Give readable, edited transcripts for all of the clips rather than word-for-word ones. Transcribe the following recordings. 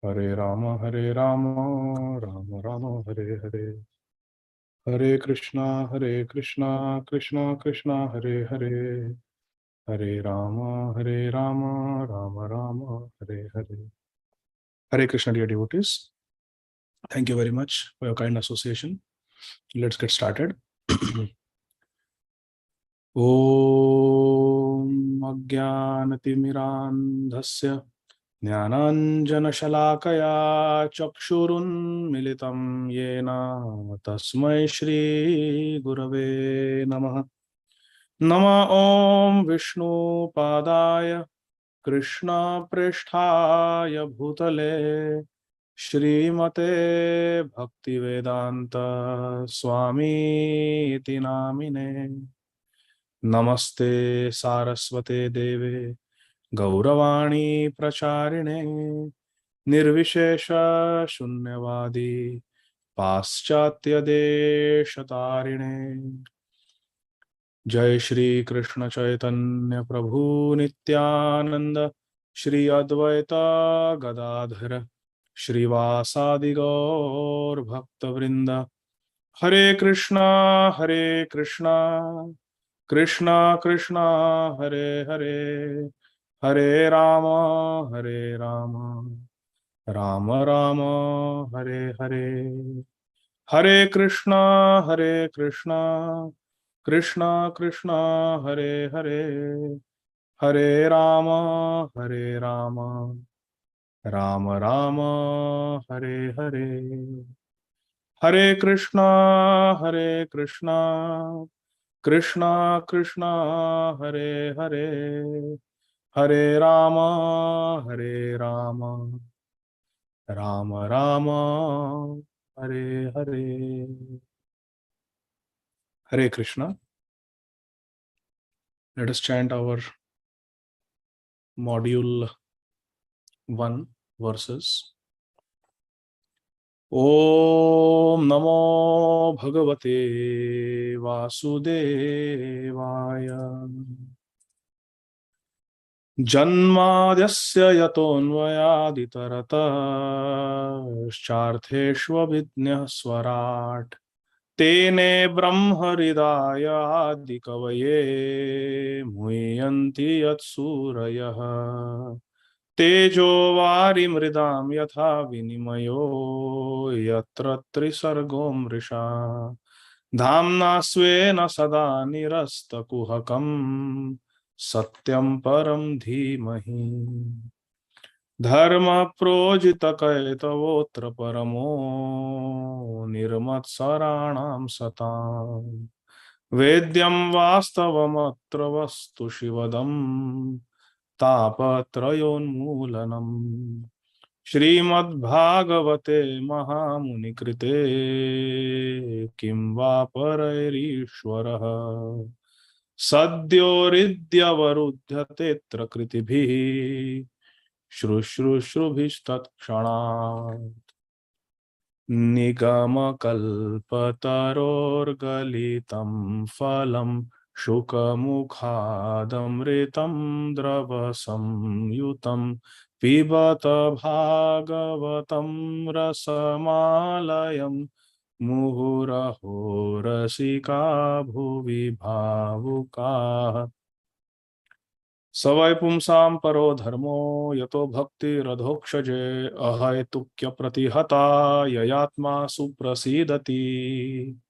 Hare Ram Ram Ram Hare Hare, Hare Krishna Krishna Krishna Hare Hare, Hare Ram Ram Ram Hare Hare. Hare Krishna, dear devotees. Thank you very much for your kind association. Let's get started. Om Ajnanatimirandhasya ज्ञानाञ्जनशलाकया चक्षुरुन्मिलितं येन तस्मै श्रीगुरवे नमः. नमः ॐ विष्णुपादाय कृष्णप्रेष्ठाय भूतले श्रीमते भक्तिवेदान्त स्वामीति नामिने. नमस्ते सारस्वते देवे गौरवाणी प्रचारिणे निर्विशेष शून्यवादी पाश्चात्य देशतारिणे. जय श्री कृष्ण चैतन्य प्रभु नित्यानंद, श्री अद्वैत गदाधर श्रीवासादि गौर भक्तवृंद. हरे कृष्णा कृष्णा कृष्णा हरे हरे, हरे राम राम राम हरे हरे. हरे कृष्णा कृष्णा कृष्णा हरे हरे, हरे राम राम राम हरे हरे. हरे कृष्णा कृष्णा कृष्णा हरे हरे, हरे Ram Ram Ram Hare Hare. Hare Krishna. Let us chant our module 1 verses. Om Namo Bhagavate Vasudevaya. Janmadhyasya yatonvayaditaratascha swarat तेने ब्रह्म हृदय आदि कवये मुह्यन्ति यत्सूरयः. तेजो वारि मृदां यथा विनिमयो यत्र त्रिसर्गो मृषा. धाम्ना स्वेन सदा निरस्तकुहकं सत्यं परं धीमहि. धर्म प्रोजित कैतवोत्र परमो निर्मत्सराणां सताम्. वेद्यं वास्तवमत्र वस्तु शिवदं तापत्रयोन्मूलनम्. श्रीमद्भागवते महामुनिकृते किं वा परैरीश्वरः. सद्योरिद्यवरुध्यतेऽत्र कृतिभिः श्रुश्रुश्रुभिस्तत्क्षणात्. निगमकल्पतरोर्गलितं फलं शुकमुखादमृतं द्रवसंयुतं पिबत भागवतं रसमालयं. मुहुरहो रसिका भुवि भावुकाः. सवै पुंसां परो धर्मो यतो भक्तिरधोक्षजे. अहैतुक्य प्रतिहता ययात्मा सुप्रसीदति.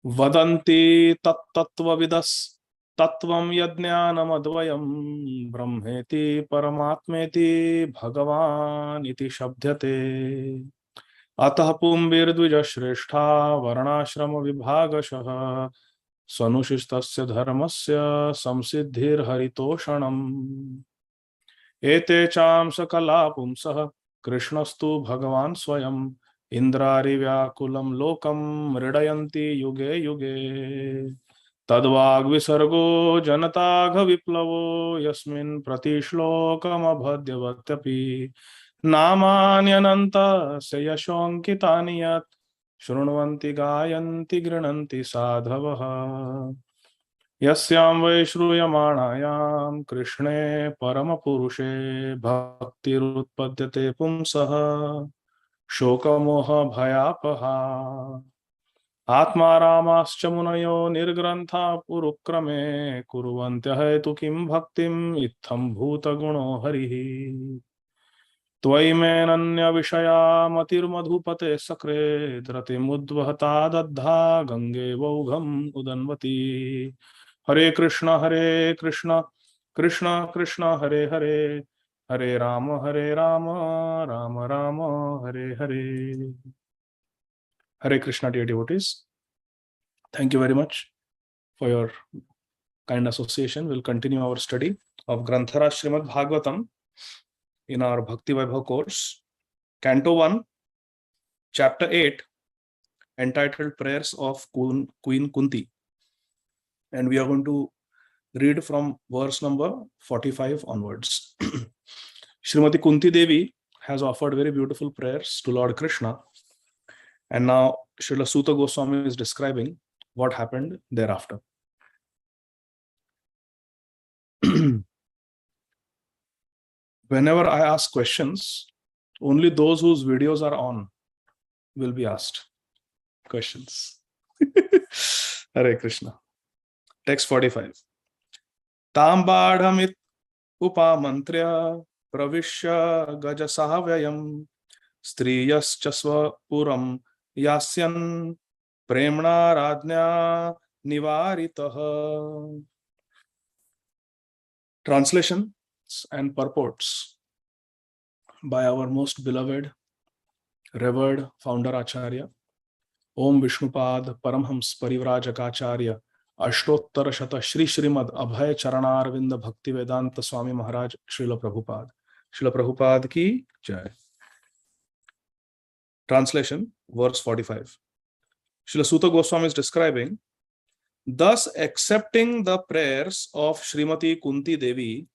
वदन्ति तत्तत्त्वविदस् तत्त्वं यज्ञानमद्वयं. ब्रह्मेति परमात्मेति भगवान् इति शब्दते. अतः पुंभिर्द्विजश्रेष्ठा वर्णाश्रम विभागशः. स्वनुशिष्टस्य धर्मस्य संसिद्धिर्हरितोषणम्. एते चां सकला पुंसः कृष्णस्तु भगवान् स्वयं. इन्द्रारिव्याकुलं लोकं मृडयन्ति युगे युगे. तद्वाग्विसर्गो जनताघविप्लवो यस्मिन् प्रतिश्लोकमभद्यवत्यपि. नामान्यनन्तस्य यशोऽङ्कितानि यत् शृण्वन्ति गायन्ति गृह्णन्ति साधवः. यस्यां वै श्रूयमाणायां कृष्णे परमपुरुषे भक्तिरुत्पद्यते पुंसः शोकमोहभयापहा आत्मारामाश्च मुनयो निर्ग्रन्था पुरुक्रमे कुर्वन्त्यः तु किं भक्तिम् इत्थं भूतगुणो हरिः त्वयि मेऽनन्यविषया मतिर्मधुपते सख्रे धृतिमुद्वहता दद्धा गंगे वौघम् उदन्वती हरे Krishna Krishna Krishna Hare Hare Hare Ram Ram Ram Hare Hare. Hare Krishna, dear devotees. Thank you very much for your kind association. We'll continue our study of Granthara Śrīmad Bhāgavatam in our Bhakti Vaibhava course, Canto 1, Chapter 8, entitled Prayers of Queen Kunti. And we are going to read from verse number 45 onwards. Srimati Kunti Devi has offered very beautiful prayers to Lord Krishna. And now Srila Suta Goswami is describing what happened thereafter. Whenever I ask questions, only those whose videos are on will be asked questions. Hare Krishna. Text 45. Tambadhamit upamantrya pravishya gajasahavyayam striyascha swapuram yasyan premna radnya nivaritaha. Translation and purports by our most beloved, revered founder Acharya, Om Vishnupad Paramhams Parivrajagacharya Ashtottara Shata Shri Śrīmad Abhay Charanarvinda Bhakti Vedanta Swami Maharaj Srila Prabhupada. Srila Prabhupada ki jai. Translation, verse 45. Srila Suta Goswami is describing, thus accepting the prayers of Srimati Kunti Devi,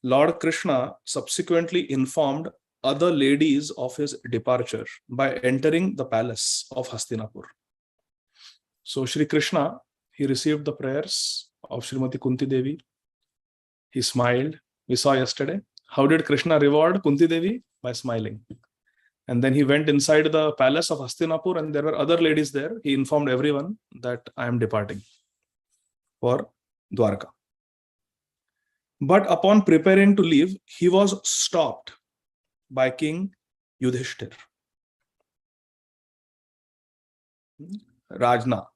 Lord Krishna subsequently informed other ladies of his departure by entering the palace of Hastinapur. So Shri Krishna, he received the prayers of Srimati Kunti Devi. He smiled. We saw yesterday. How did Krishna reward Kunti Devi? By smiling. And then he went inside the palace of Hastinapur and there were other ladies there. He informed everyone that I am departing for Dwarka. But upon preparing to leave, he was stopped by King Yudhishthir. Rajna,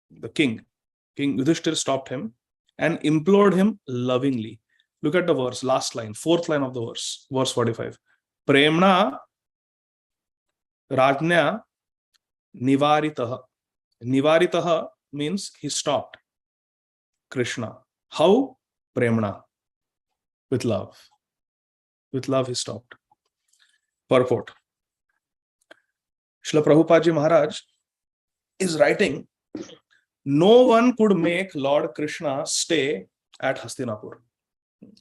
the king. King Yudhishthir stopped him and implored him lovingly. Look at the verse, last line, fourth line of the verse, verse 45. Premna Rajna Nivaritaha. Nivaritaha means he stopped Krishna. How? Premna. With love. With love he stopped. Purport. Srila Prabhupada Ji Maharaj is writing, no one could make Lord Krishna stay at Hastinapur.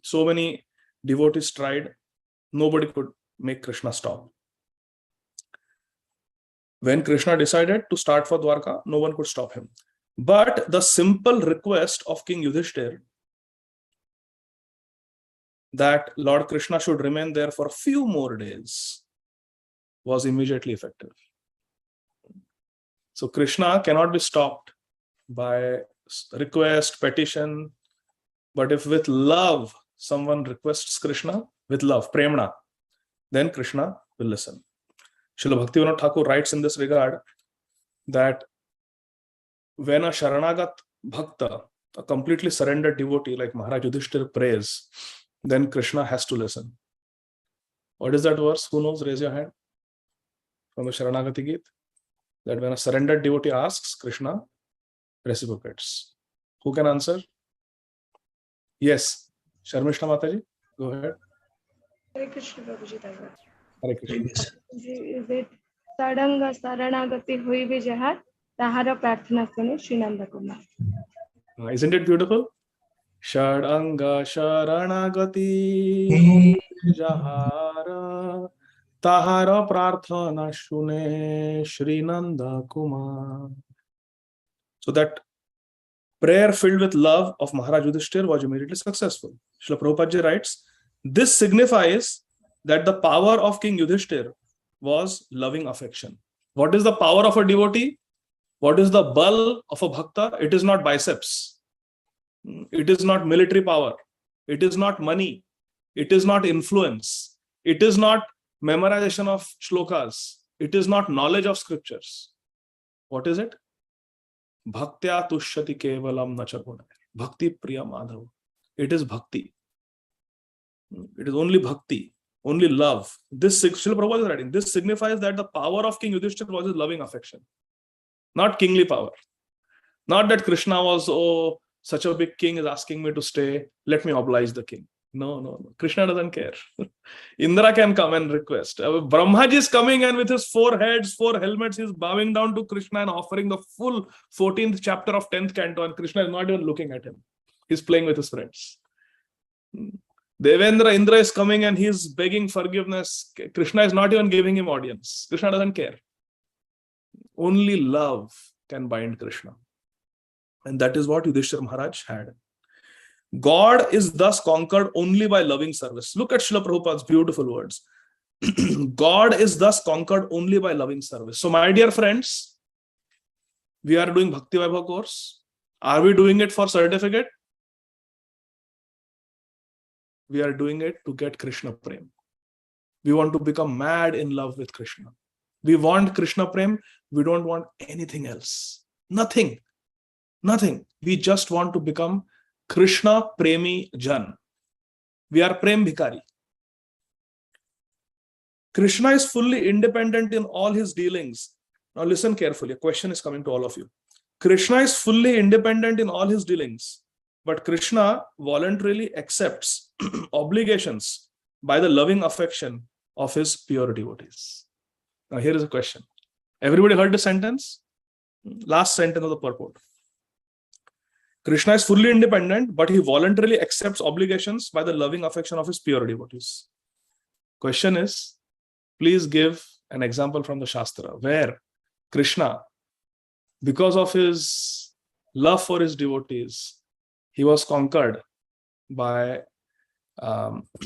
So many devotees tried, nobody could make Krishna stop. When Krishna decided to start for Dwarka, no one could stop him. But the simple request of King Yudhishthir that Lord Krishna should remain there for a few more days was immediately effective. So Krishna cannot be stopped by request, petition, but if with love someone requests Krishna, with love, premna, then Krishna will listen. Srila Bhaktivinoda Thakur writes in this regard that when a Sharanagat Bhakta, a completely surrendered devotee like Maharaj Yudhishthir prays, then Krishna has to listen. What is that verse? Who knows? Raise your hand. From the Sharanagati Geet. That when a surrendered devotee asks, Krishna reciprocates. Who can answer? Yes. Sharmishna Mataji, go ahead. Hare Krishna Prabhuji. Hare Krishna. Is it Sadanga Saranagati Hoibe Jahat Tahara Prarthana Sune Srinanda Kumar? Isn't it beautiful? Shadanga Sharanagati Jahara Tahara Prarthana Shune Srinanda Kumar. So that prayer filled with love of Maharaj Yudhishthir was immediately successful. Srila Prabhupada ji writes, this signifies that the power of King Yudhishthir was loving affection. What is the power of a devotee? What is the bal of a bhakta? It is not biceps. It is not military power. It is not money. It is not influence. It is not memorization of shlokas. It is not knowledge of scriptures. What is it? Bhaktya tushyati kevalam nacharguna. Bhakti priya madhava. It is bhakti. It is only bhakti, only love. This Srila Prabhupada is writing. This signifies that the power of King Yudhishthira was his loving affection, not kingly power. Not that Krishna was, oh, such a big king is asking me to stay. Let me oblige the king. No. Krishna doesn't care. Indra can come and request. Brahmaji is coming and with his 4 heads, 4 helmets, he's bowing down to Krishna and offering the full 14th chapter of 10th canto, and Krishna is not even looking at him. He's playing with his friends. Devendra, Indra is coming and he's begging forgiveness. Krishna is not even giving him audience. Krishna doesn't care. Only love can bind Krishna. And that is what Yudhishthira Maharaj had. God is thus conquered only by loving service. Look at Srila Prabhupada's beautiful words. God is thus conquered only by loving service. So my dear friends, we are doing Bhakti Vaibhava course. Are we doing it for certificate? We are doing it to get Krishna Prem. We want to become mad in love with Krishna. We want Krishna Prem. We don't want anything else. Nothing. We just want to become Krishna Premi Jan. We are Prem Bhikari. Krishna is fully independent in all his dealings. Now listen carefully. A question is coming to all of you. Krishna is fully independent in all his dealings, but Krishna voluntarily accepts obligations by the loving affection of his pure devotees. Now here is a question. Everybody heard the sentence? Last sentence of the purport. Krishna is fully independent, but he voluntarily accepts obligations by the loving affection of his pure devotees. Question is, please give an example from the Shastra where Krishna, because of his love for his devotees, he was conquered by the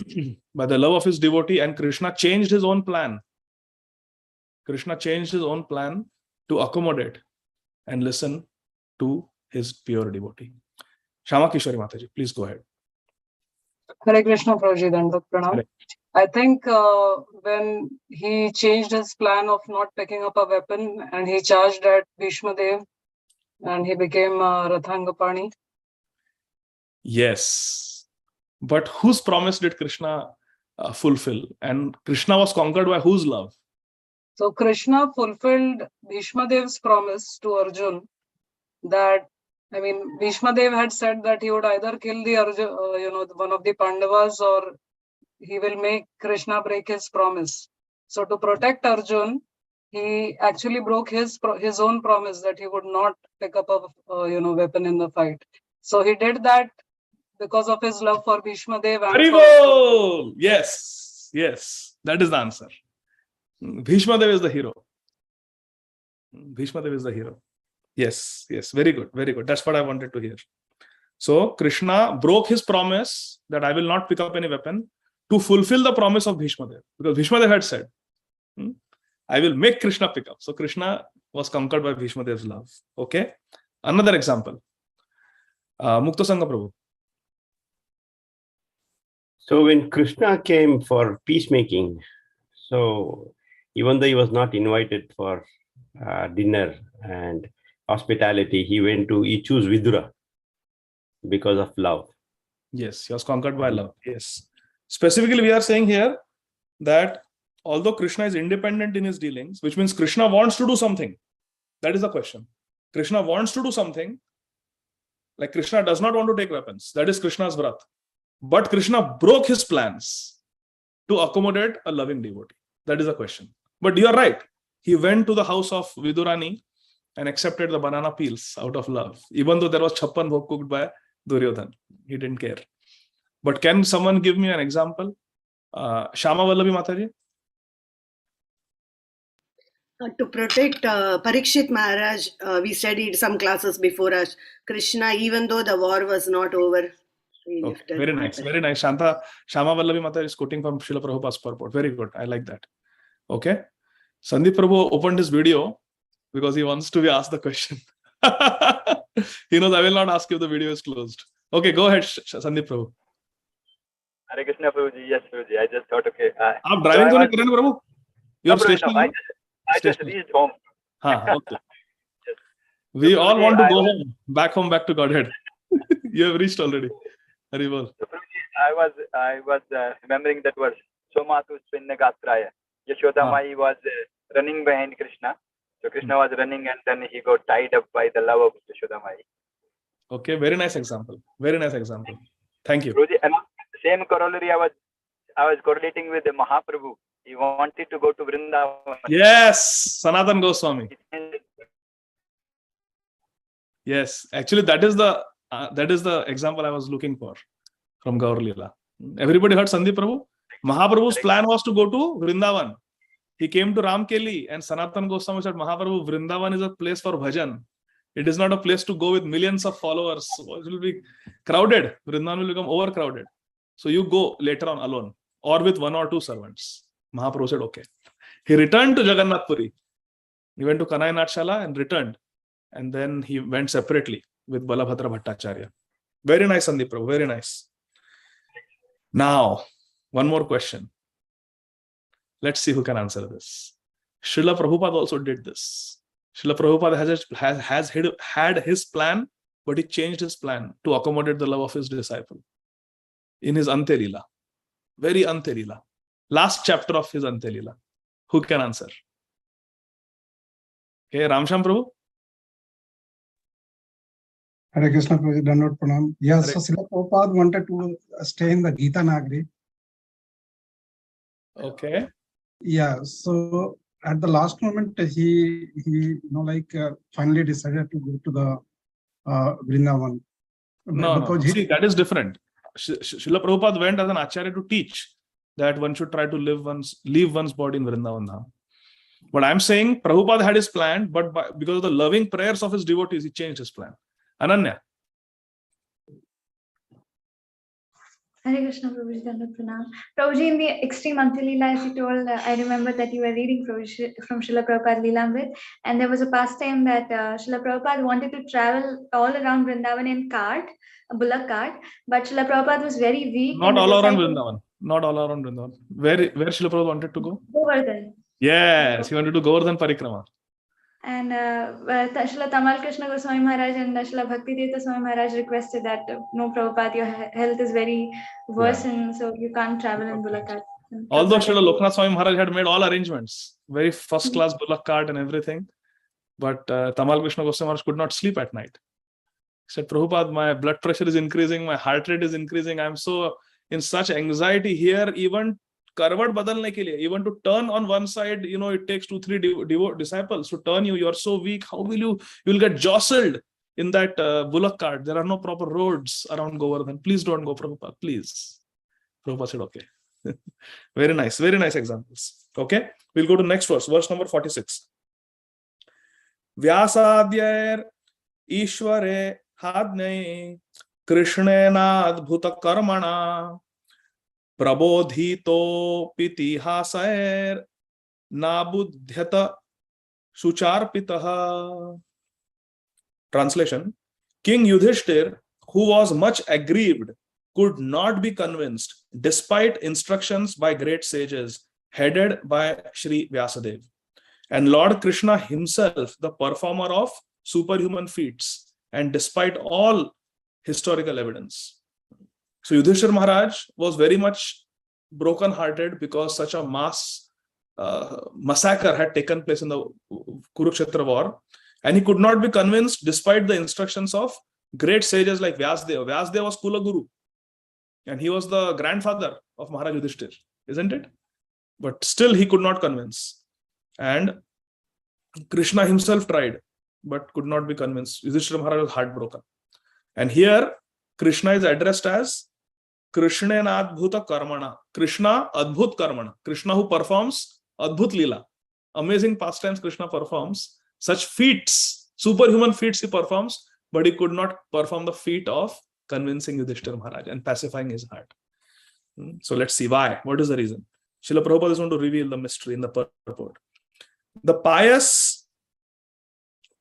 love of his devotee, and Krishna changed his own plan. Krishna changed his own plan to accommodate and listen to his pure devotee. Shama Kishori Mataji, please go ahead. Hare Krishna, Prabhuji, Dandavat Pranam. I think when he changed his plan of not picking up a weapon and he charged at Bhishma Dev and he became Rathangapani. Yes. But whose promise did Krishna fulfill? And Krishna was conquered by whose love? So Krishna fulfilled Bhishma Dev's promise to Arjun that, Bhishma Dev had said that he would either kill the one of the Pandavas, or he will make Krishna break his promise. So to protect Arjun, he actually broke his own promise that he would not pick up a weapon in the fight. So he did that because of his love for Bhishma Dev. Haribol! Yes, that is the answer. Bhishma Dev is the hero. Bhishma Dev is the hero. Yes, very good. That's what I wanted to hear. So Krishna broke his promise that I will not pick up any weapon to fulfill the promise of Bhishma Dev, because Bhishma Dev had said, I will make Krishna pick up. So Krishna was conquered by Bhishma Dev's love. Okay. Another example. Mukta Sangha Prabhu. So when Krishna came for peacemaking, so even though he was not invited for dinner and hospitality, he chose Vidura because of love. Yes, he was conquered by love. Yes. Specifically, we are saying here that although Krishna is independent in his dealings, which means Krishna wants to do something. That is the question. Krishna wants to do something. Like Krishna does not want to take weapons. That is Krishna's vrat. But Krishna broke his plans to accommodate a loving devotee. That is the question. But you are right. He went to the house of Vidurani and accepted the banana peels out of love, even though there was chappan bhog cooked by Duryodhan. He didn't care. But can someone give me an example? Shama Vallabi Mataji? To protect Parikshit Maharaj, we studied some classes before us. Krishna, even though the war was not over, he Okay, lifted. very nice, very nice. Shama Vallavi Mata is quoting from Srila Prabhupada's purport. Very good. I like that. Okay. Sandeep Prabhu opened his video because he wants to be asked the question. He knows I will not ask if the video is closed. Okay, go ahead, Sandeep Prabhu. Hare Krishna, Prabhuji. Yes, Prabhuji. I just thought, okay. आप driving तो नहीं कर रहे हैं प्रभु? You're no, Prabhuji, stationary? I just reached home. Okay. We all want to go home, back back to Godhead. You have reached already. Hari bol. So, Prabhuji, I was remembering that verse. Somatu Spinna Gatraya. Yashoda Mai was running behind Krishna. So Krishna was running and then he got tied up by the love of Yashoda Mai. Okay, very nice example. Very nice example. Thank you. Prabhuji, and same corollary I was correlating with the Mahaprabhu. He wanted to go to Vrindavan. Yes, Sanatan Goswami. Yes, actually that is the example I was looking for from Gaur Leela. Everybody heard Sandeep Prabhu? Mahaprabhu's plan was to go to Vrindavan. He came to Ramkeli and Sanatan Goswami said, Mahaprabhu, Vrindavan is a place for bhajan. It is not a place to go with millions of followers. It will be crowded. Vrindavan will become overcrowded. So you go later on alone or with 1 or 2 servants. Mahaprabhu said, okay. He returned to Jagannath Puri. He went to Kanai Natshala and returned. And then he went separately with Balabhadra Bhattacharya. Very nice, Sandeep Prabhu. Very nice. Now, one more question. Let's see who can answer this. Srila Prabhupada also did this. Srila Prabhupada has had his plan, but he changed his plan to accommodate the love of his disciple. In his Ante Leela. Very Ante Leela. Last chapter of his Ante Leela. Who can answer? Okay, Ramsham Prabhu? Hare Krishna, Prabhuji, Dandavata Pranam. Yes, so Srila Prabhupada wanted to stay in the Gita Nagari. Okay. Yeah, so at the last moment, he finally decided to go to the Vrindavan. No. See, that is different. Srila Prabhupada went as an acharya to teach that one should try to leave one's body in Vrindavan. But I'm saying Prabhupada had his plan, but because of the loving prayers of his devotees, he changed his plan. Ananya. Hare Krishna, Prabhuji, Dandavata Pranam. Prabhuji, in the extreme Ante Leela, as you told, I remember that you were reading from Srila Prabhupada Leelamrit, and there was a pastime that Srila Prabhupada wanted to travel all around Vrindavan in cart, a bullock cart, but Srila Prabhupada was very weak. Not all around Vrindavan. Not all around Vrindavan. Where Srila Prabhupada wanted to go? Govardhan. Yes, he wanted to Govardhan Parikrama. And Srila Tamal Krishna Goswami Maharaj and Srila Bhakti Tirtha Swami Maharaj requested that, no, Prabhupada, your health is very worse, and so you can't travel in bullock cart. Although Srila Loknath Swami Maharaj had made all arrangements, very first class bullock cart and everything, but Tamal Krishna Goswami Maharaj could not sleep at night. He said, Prabhupada, my blood pressure is increasing, my heart rate is increasing, I'm so in such anxiety here, even karvat badalne ke liye, even to turn on one side, it takes 2-3 disciples to turn you. You're so weak. How will you'll get jostled in that bullock cart. There are no proper roads around Govardhan. Please don't go, Prabhupada, please. Prabhupada said, okay. Very nice examples. Okay, we'll go to next verse number 46. Vyasadyair Ishware Hadne Krishnena Adbhuta Karmana Prabodhito Pitihasair Nabudhyata Sucharpitaha. Translation: King Yudhishthir, who was much aggrieved, could not be convinced despite instructions by great sages headed by Sri Vyasadev. And Lord Krishna himself, the performer of superhuman feats, and despite all historical evidence. So Yudhishthir Maharaj was very much broken-hearted because such a mass massacre had taken place in the Kurukshetra war, and he could not be convinced despite the instructions of great sages like Vyasadeva. Vyasadeva was Kula Guru, and he was the grandfather of Maharaj Yudhishthir, isn't it? But still he could not convince. And Krishna himself tried, but could not be convinced. Yudhishthir Maharaj was heartbroken. And here Krishna is addressed as Krishnena Adbhuta Karmana. Krishna Adbhut Karmana. Krishna who performs Adbhut Leela. amazing pastimes Krishna performs, such feats, superhuman feats he performs, but he could not perform the feat of convincing Yudhishthira Maharaj and pacifying his heart. So let's see why. What is the reason? Srila Prabhupada is going to reveal the mystery in the purport. The pious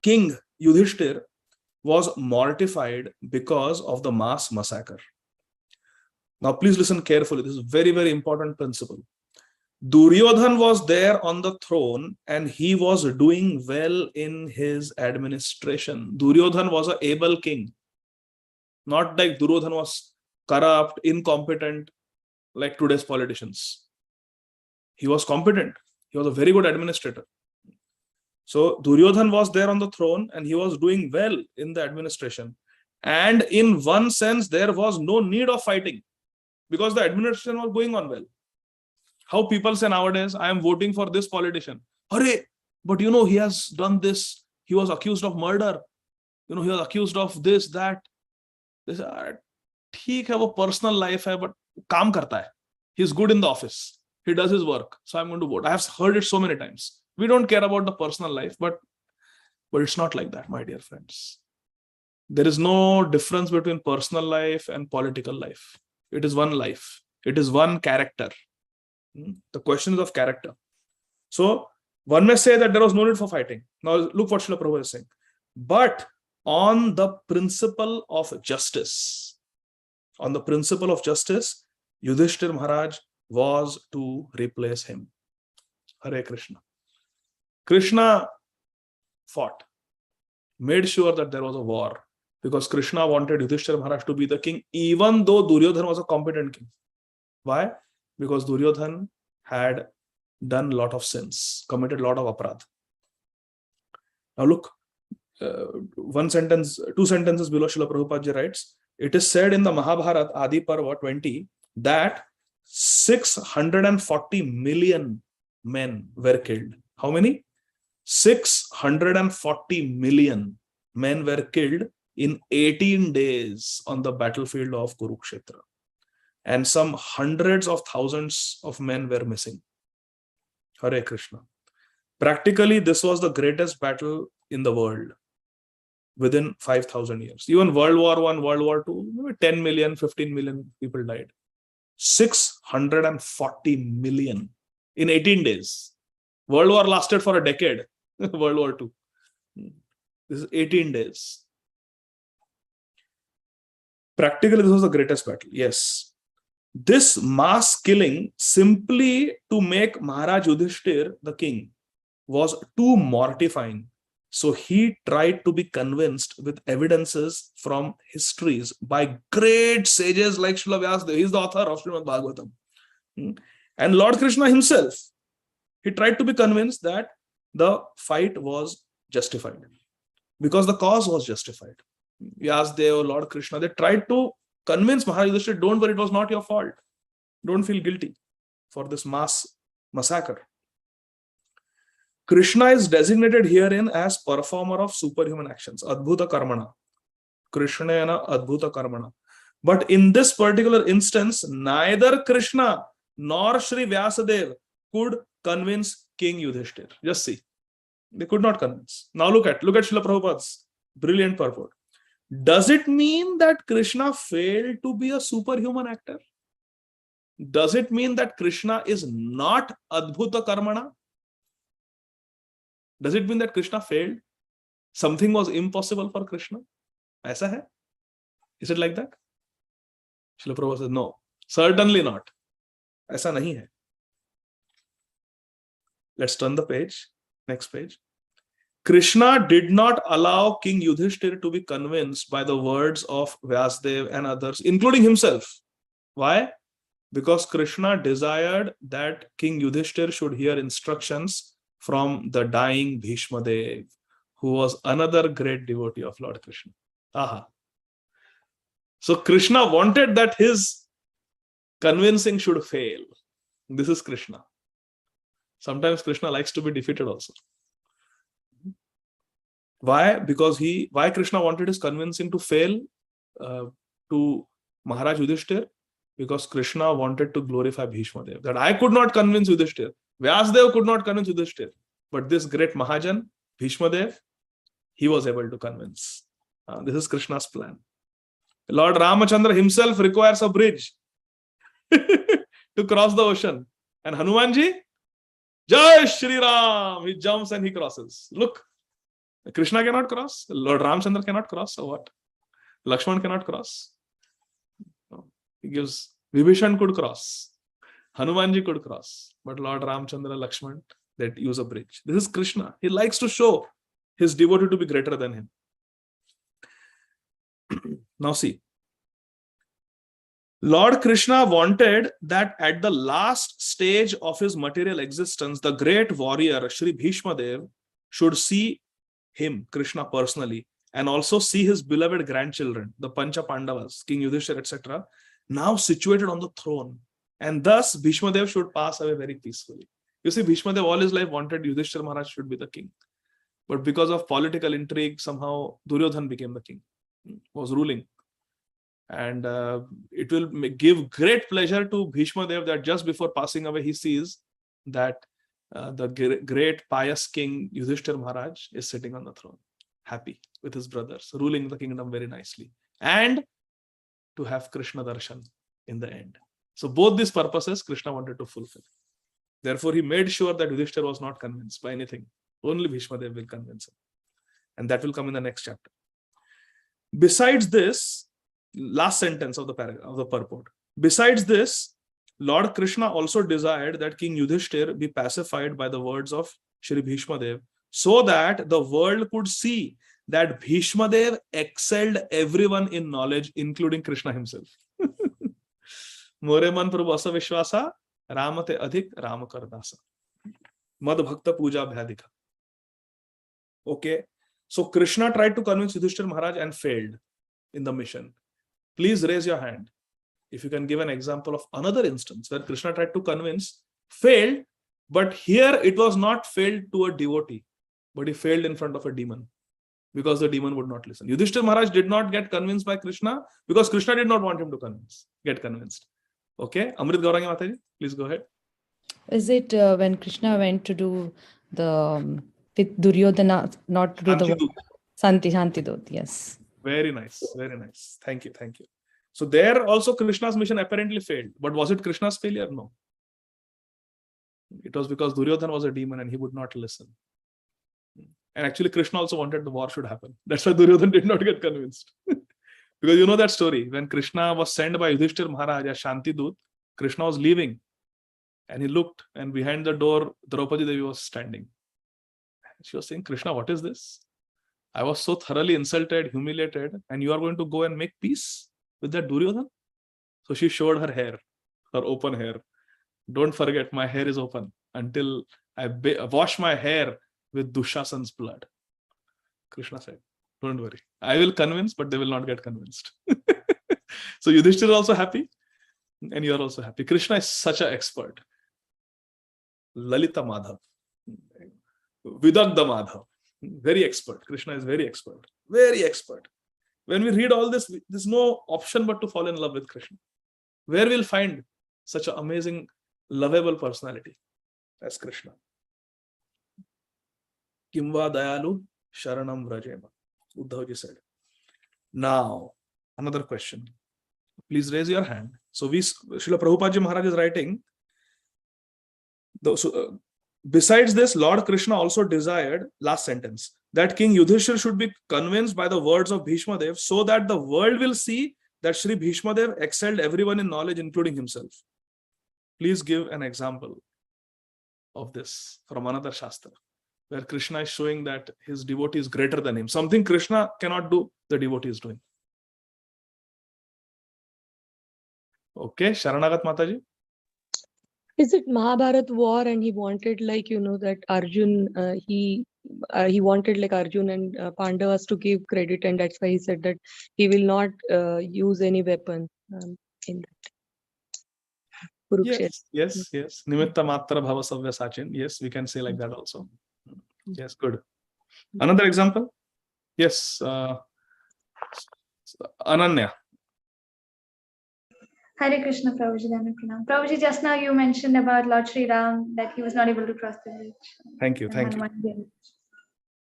king Yudhishthira was mortified because of the mass massacre. Now please listen carefully. This is a very, very important principle. Duryodhan was there on the throne and he was doing well in his administration. Duryodhan was an able king. Not like Duryodhan was corrupt, incompetent, like today's politicians. He was competent. He was a very good administrator. So Duryodhan was there on the throne and he was doing well in the administration. And in one sense, there was no need of fighting because the administration was going on well. How people say nowadays, I am voting for this politician. Hurry, but he has done this. He was accused of murder. He was accused of this, that. They say, ठीक है, वो personal life है, but काम करता है. He's good in the office. He does his work. So I'm going to vote. I have heard it so many times. We don't care about the personal life, but it's not like that, my dear friends. There is no difference between personal life and political life. It is one life. It is one character. The question is of character. So one may say that there was no need for fighting. Now look what Srila Prabhupada is saying. But on the principle of justice, Yudhishthira Maharaj was to replace him. Hare Krishna. Krishna fought, made sure that there was a war, because Krishna wanted Yudhishthira Maharaj to be the king, even though Duryodhan was a competent king. Why? Because Duryodhan had done a lot of sins, committed a lot of aparadh. Now look, two sentences below Srila Prabhupada writes, it is said in the Mahabharata, Adi Parva 20, that 640 million men were killed. How many? 640 million men were killed in 18 days on the battlefield of Kurukshetra. And some hundreds of thousands of men were missing. Hare Krishna. Practically, this was the greatest battle in the world within 5,000 years. Even World War I, World War II, 10 million, 15 million people died. 640 million in 18 days. World War lasted for a decade. World War II. This is 18 days. Practically, this was the greatest battle. Yes. This mass killing simply to make Maharaj Yudhishthira the king was too mortifying. So he tried to be convinced with evidences from histories by great sages like Srila Vyasadeva. He is the author of Śrīmad Bhāgavatam. And Lord Krishna himself, he tried to be convinced that the fight was justified because the cause was justified. Vyasadeva, Lord Krishna, they tried to convince Maharaj Yudhishthira, don't worry, it was not your fault. Don't feel guilty for this mass massacre. Krishna is designated herein as performer of superhuman actions. Adbhuta karmana. Krishnena adbhuta karmana. But in this particular instance, neither Krishna nor Sri Vyasadeva could convince King Yudhishthira. Just see. They could not convince. Now look at Srila Prabhupada's brilliant purport. Does it mean that Krishna failed to be a superhuman actor? Does it mean that Krishna is not adbhuta karmana? Does it mean that Krishna failed? Something was impossible for Krishna? Aisa hai? Is it like that? Srila Prabhupada says, no, certainly not. Aisa nahi hai. Let's turn the page. Next page. Krishna did not allow King Yudhishthira to be convinced by the words of Vyasadeva and others, including himself. Why? Because Krishna desired that King Yudhishthira should hear instructions from the dying Bhishma Dev, who was another great devotee of Lord Krishna. Aha. So Krishna wanted that his convincing should fail. This is Krishna. Sometimes Krishna likes to be defeated also. Why? Because why Krishna wanted his convincing to fail to Maharaj Yudhishthira? Because Krishna wanted to glorify Bhishma Dev. That I could not convince Yudhishthira. Vyasadeva could not convince Yudhishthira. But this great Mahajan, Bhishma Dev, he was able to convince. This is Krishna's plan. Lord Ramachandra himself requires a bridge to cross the ocean. And Hanumanji, Jai Shri Ram, he jumps and he crosses. Look, Krishna cannot cross, Lord Ramachandra cannot cross, so what? Lakshman cannot cross. He gives, Vibhishan could cross, Hanumanji could cross, but Lord Ramachandra, Lakshman, they use a bridge. This is Krishna. He likes to show his devotee to be greater than him. Now see, Lord Krishna wanted that at the last stage of his material existence, the great warrior Shri Bhishma Dev should see him, Krishna, personally, and also see his beloved grandchildren, the Pancha Pandavas, King Yudhishthira, etc., now situated on the throne. And thus Bhishma Dev should pass away very peacefully. You see, Bhishma Dev all his life wanted Yudhishthira Maharaj should be the king. But because of political intrigue, somehow Duryodhan became the king, was ruling. And it will give great pleasure to Bhishma Dev that just before passing away, he sees that the great pious king Yudhishthira Maharaj is sitting on the throne, happy with his brothers, ruling the kingdom very nicely, and to have Krishna darshan in the end. So both these purposes Krishna wanted to fulfill. Therefore, he made sure that Yudhishthira was not convinced by anything. Only Bhishma Dev will convince him. And that will come in the next chapter. Besides this, last sentence of the paragraph, of the purport. Besides this, Lord Krishna also desired that King Yudhishthira be pacified by the words of Shri Bhishma Dev, so that the world could see that Bhishma Dev excelled everyone in knowledge, including Krishna himself. More man prabhu asa vishwasa, ramate adhik ram kar dasa. Mad bhakta puja bhyadika. Okay. So Krishna tried to convince Yudhishthira Maharaj and failed in the mission. Please raise your hand if you can give an example of another instance where Krishna tried to convince, failed, but here it was not failed to a devotee, but he failed in front of a demon because the demon would not listen. Yudhishthira Maharaj did not get convinced by Krishna because Krishna did not want him to get convinced. Okay, Amrit Gaurangi Mataji, please go ahead. Is it when Krishna went to do the with Duryodhana, not to do the Shantidut, yes. Very nice, very nice. Thank you, thank you. So there also Krishna's mission apparently failed, but was it Krishna's failure? No. It was because Duryodhana was a demon and he would not listen. And actually Krishna also wanted the war should happen. That's why Duryodhana did not get convinced. Because you know that story, when Krishna was sent by Yudhishthira Maharaj as Shantidut, Krishna was leaving and he looked and behind the door, Draupadi Devi was standing. She was saying, Krishna, what is this? I was so thoroughly insulted, humiliated, and you are going to go and make peace with that Duryodhana? So she showed her hair, her open hair. Don't forget, my hair is open until I wash my hair with Dushasan's blood. Krishna said, don't worry. I will convince, but they will not get convinced. So Yudhishthira is also happy, and you are also happy. Krishna is such an expert. Lalita Madhav, Vidagdha Madhav. Very expert. Krishna is very expert. Very expert. When we read all this, there's no option but to fall in love with Krishna. Where we'll find such an amazing, lovable personality as Krishna. Kimva dayalu sharanam vrajema. Uddhavji said. Now, another question. Please raise your hand. So Srila Prabhupada Ji Maharaj is writing, besides this, Lord Krishna also desired, last sentence, that King Yudhishthira should be convinced by the words of Bhishma Dev so that the world will see that Shri Bhishma Dev excelled everyone in knowledge, including himself. Please give an example of this from another Shastra, where Krishna is showing that his devotee is greater than him. Something Krishna cannot do, the devotee is doing. Okay, Sharanagat Mataji. Is it Mahabharat war and he wanted that Arjun, he wanted like Arjun and Pandavas to give credit, and that's why he said that he will not use any weapon in that. Yes. Nimitta Matra Bhava Savya Sachin. Yes, we can say like that also. Yes, good. Another example? Yes, Ananya. Hare Krishna, Prabhuji, Dana Pranam. Prabhuji, just now you mentioned about Lord Sri Ram, that he was not able to cross the bridge. Thank you. And Thank you. Hanuman did.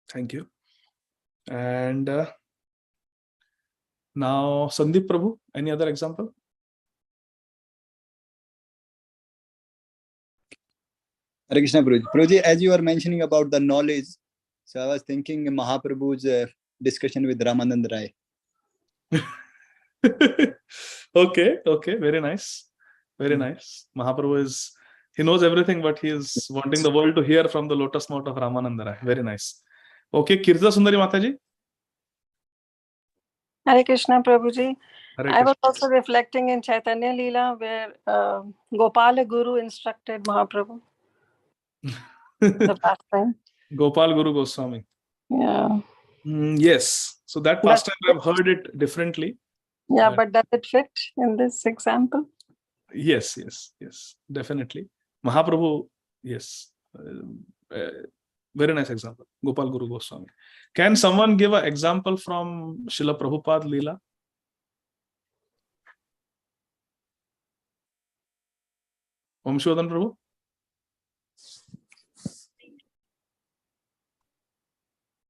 Thank you. And now, Sandeep Prabhu, any other example? Hare Krishna, Prabhuji. Prabhuji, as you were mentioning about the knowledge, so I was thinking Mahaprabhu's discussion with Ramanand Rai. Okay, very nice. Very nice. Mahaprabhu he knows everything, but he is wanting the world to hear from the lotus mouth of Ramananda Rai. Very nice. Okay, Kirta Sundari Mataji. Hare Krishna, Prabhuji. Hare I was Krishna. also reflecting in Chaitanya Leela where Gopala Guru instructed Mahaprabhu. The pastime. Gopal Guru Goswami. Yeah. Yes. So that pastime I've heard it differently. Yeah, but does it fit in this example? Yes, definitely. Mahaprabhu, yes. Very nice example. Gopal Guru Goswami. Can someone give an example from Srila Prabhupada Leela? Vamshodhan Prabhu?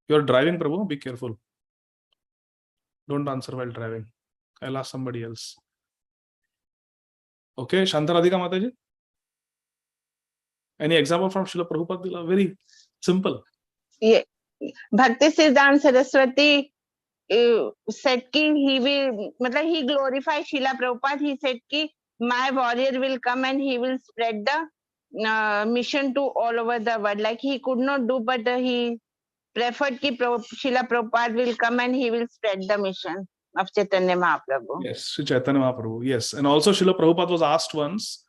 You're driving, Prabhu. Be careful. Don't answer while driving. I'll ask somebody else. Okay, Shantaradhika Mataji. Any example from Srila Prabhupada Leela? Very simple. Yeah. Bhakti Siddhanta Saraswati said he glorified Srila Prabhupada. He said my warrior will come and he will spread the mission to all over the world. Like he could not do, but he preferred Srila Prabhupada will come and he will spread the mission of Chaitanya Mahaprabhu. Yes, Sri Chaitanya Mahaprabhu. Yes, and also Srila Prabhupada was asked once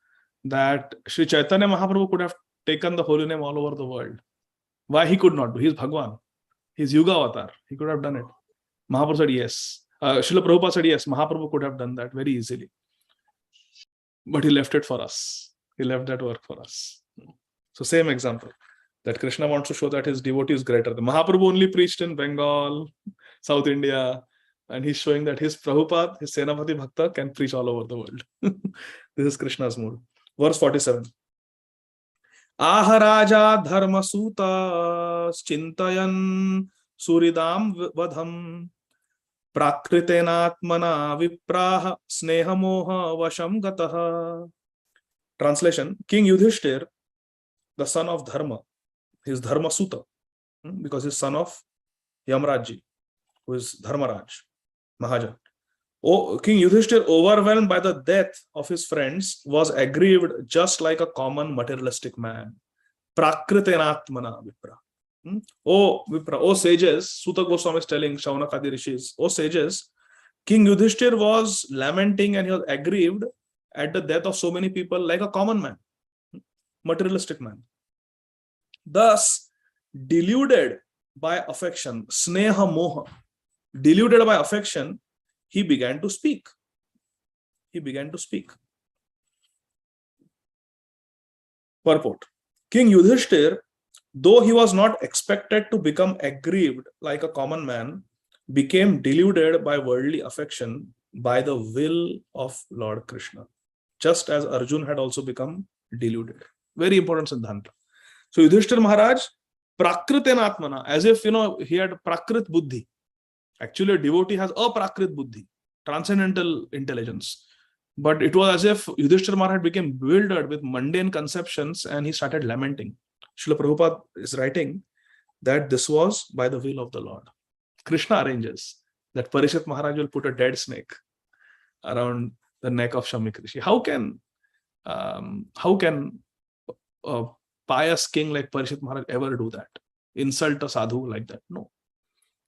that Sri Chaitanya Mahaprabhu could have taken the holy name all over the world. Why he could not do? He's Bhagwan. He's Yuga Avatar. He could have done it. Mahaprabhu said yes. Srila Prabhupada said yes. Mahaprabhu could have done that very easily. But he left it for us. He left that work for us. So same example. That Krishna wants to show that his devotee is greater. The Mahaprabhu only preached in Bengal, South India, and he's showing that his Prabhupada, his Senapati Bhakta, can preach all over the world. This is Krishna's mood. Verse 47. Aharaja dharma suta chintayan suridam vadham prakritenatmana vipraha snehamoha vasham gataha. Translation: King Yudhishthir, the son of Dharma, his Dharma Suta, because he's son of Yamraji, who is Dharmaraj, Mahajan. King Yudhishthir, overwhelmed by the death of his friends, was aggrieved just like a common materialistic man. Prakritenatmana vipra. O sages, Suta Goswami is telling Shaunakadi Rishis, O sages, King Yudhishthir was lamenting and he was aggrieved at the death of so many people like a common man, materialistic man. Thus, deluded by affection, sneha moha, deluded by affection, he began to speak. Purport. King Yudhishthir, though he was not expected to become aggrieved like a common man, became deluded by worldly affection by the will of Lord Krishna, just as Arjun had also become deluded. Very important Siddhanta. So Yudhishthir Maharaj, prakritenatmana, as if he had prakrit buddhi. Actually, a devotee has aprakrit buddhi, transcendental intelligence. But it was as if Yudhishthir Maharaj became bewildered with mundane conceptions and he started lamenting. Srila Prabhupada is writing that this was by the will of the Lord. Krishna arranges that Parishit Maharaj will put a dead snake around the neck of Shamik Rishi. How can a pious king like Parishit Maharaj ever do that? Insult a sadhu like that? No.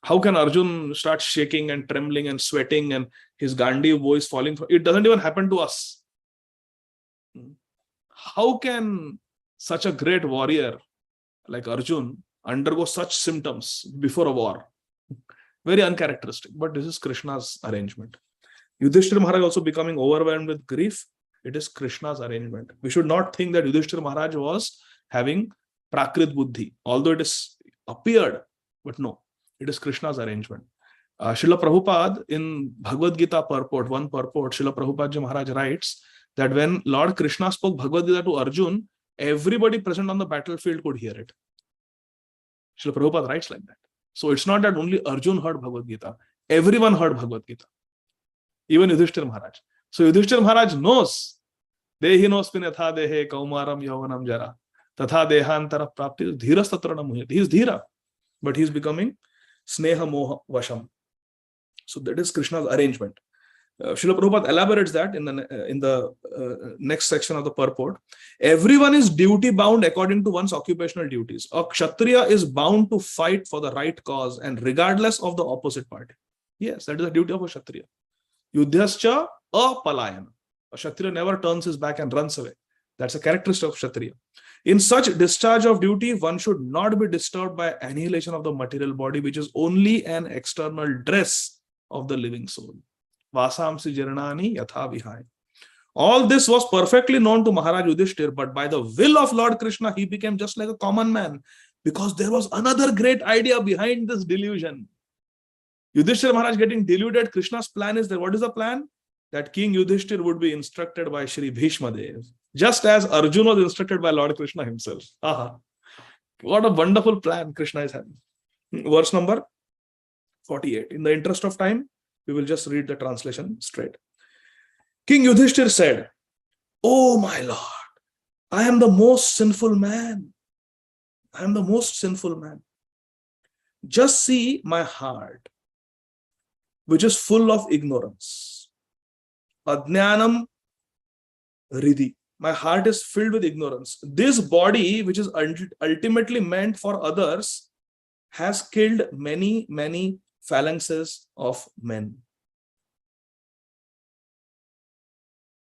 How can Arjun start shaking and trembling and sweating and his Gandhi voice falling? It doesn't even happen to us. How can such a great warrior like Arjun undergo such symptoms before a war? Very uncharacteristic, but this is Krishna's arrangement. Yudhishthira Maharaj also becoming overwhelmed with grief. It is Krishna's arrangement. We should not think that Yudhishthira Maharaj was having prakrit buddhi, although it is appeared, but no. It is Krishna's arrangement. Srila Prabhupada in Bhagavad Gita purport, one purport, Srila Prabhupada Ji Maharaj writes that when Lord Krishna spoke Bhagavad Gita to Arjun, everybody present on the battlefield could hear it. Srila Prabhupada writes like that. So it's not that only Arjun heard Bhagavad Gita. Everyone heard Bhagavad Gita. Even Yudhishthira Maharaj. So Yudhishthira Maharaj knows. Dehi nosmin yatha dehe kaumaram yavanam jara. Tatha dehantara prapti dhiras tatrana muhyati. He is dhira. But he is becoming sneha moha vasham. So that is Krishna's arrangement. Srila Prabhupada elaborates that in the next section of the purport. Everyone is duty bound according to one's occupational duties. A Kshatriya is bound to fight for the right cause and regardless of the opposite party. Yes, that is the duty of a Kshatriya. Yudhyascha apalayana. A Kshatriya never turns his back and runs away. That's a characteristic of Kshatriya. In such discharge of duty, one should not be disturbed by annihilation of the material body, which is only an external dress of the living soul. Vasamsi Jaranani Yatha Vihai. All this was perfectly known to Maharaj Yudhishthir, but by the will of Lord Krishna, he became just like a common man because there was another great idea behind this delusion. Yudhishthir Maharaj getting deluded. Krishna's plan is that what is the plan? That King Yudhishthir would be instructed by Shri Bhishma Dev, just as Arjuna was instructed by Lord Krishna himself. Aha. What a wonderful plan Krishna is having. Verse number 48. In the interest of time, we will just read the translation straight. King Yudhishthir said, "Oh my Lord, I am the most sinful man. I am the most sinful man. Just see my heart, which is full of ignorance. Adnyanam Ridhi. My heart is filled with ignorance. This body, which is ultimately meant for others, has killed many, many phalanxes of men.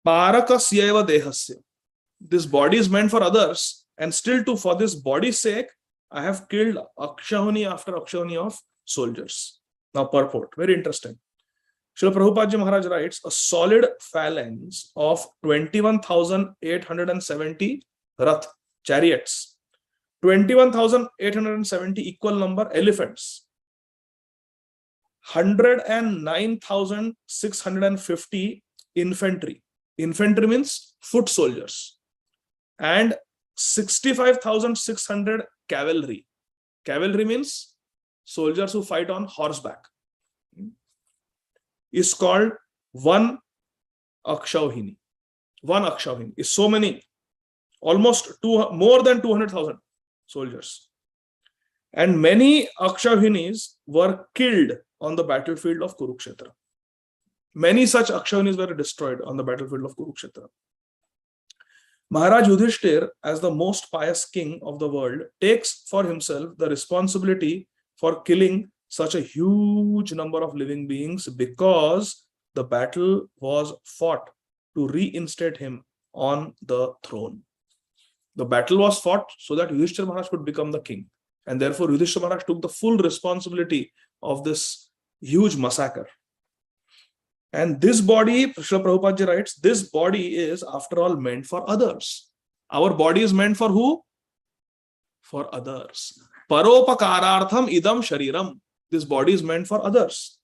Parakasyeva dehasya. This body is meant for others, and still for this body's sake, I have killed akshahuni after akshahuni of soldiers." Now purport, very interesting. Srila Prabhupada Ji Maharaj writes, a solid phalanx of 21,870 rath, chariots, 21,870 equal number elephants, 109,650 infantry. Infantry means foot soldiers. And 65,600 cavalry. Cavalry means soldiers who fight on horseback. Is called one akshauhini. One akshauhini is so many, almost more than 200,000 soldiers. And many akshauhinis were killed on the battlefield of Kurukshetra. Many such akshauhinis were destroyed on the battlefield of Kurukshetra. Maharaj Yudhishthir, as the most pious king of the world, takes for himself the responsibility for killing such a huge number of living beings because the battle was fought to reinstate him on the throne. The battle was fought so that Yudhishthira Maharaj could become the king. And therefore, Yudhishthira Maharaj took the full responsibility of this huge massacre. And this body, Srila Prabhupada Ji writes, this body is after all meant for others. Our body is meant for who? For others. Paropakarartham idam shariram. This body is meant for others.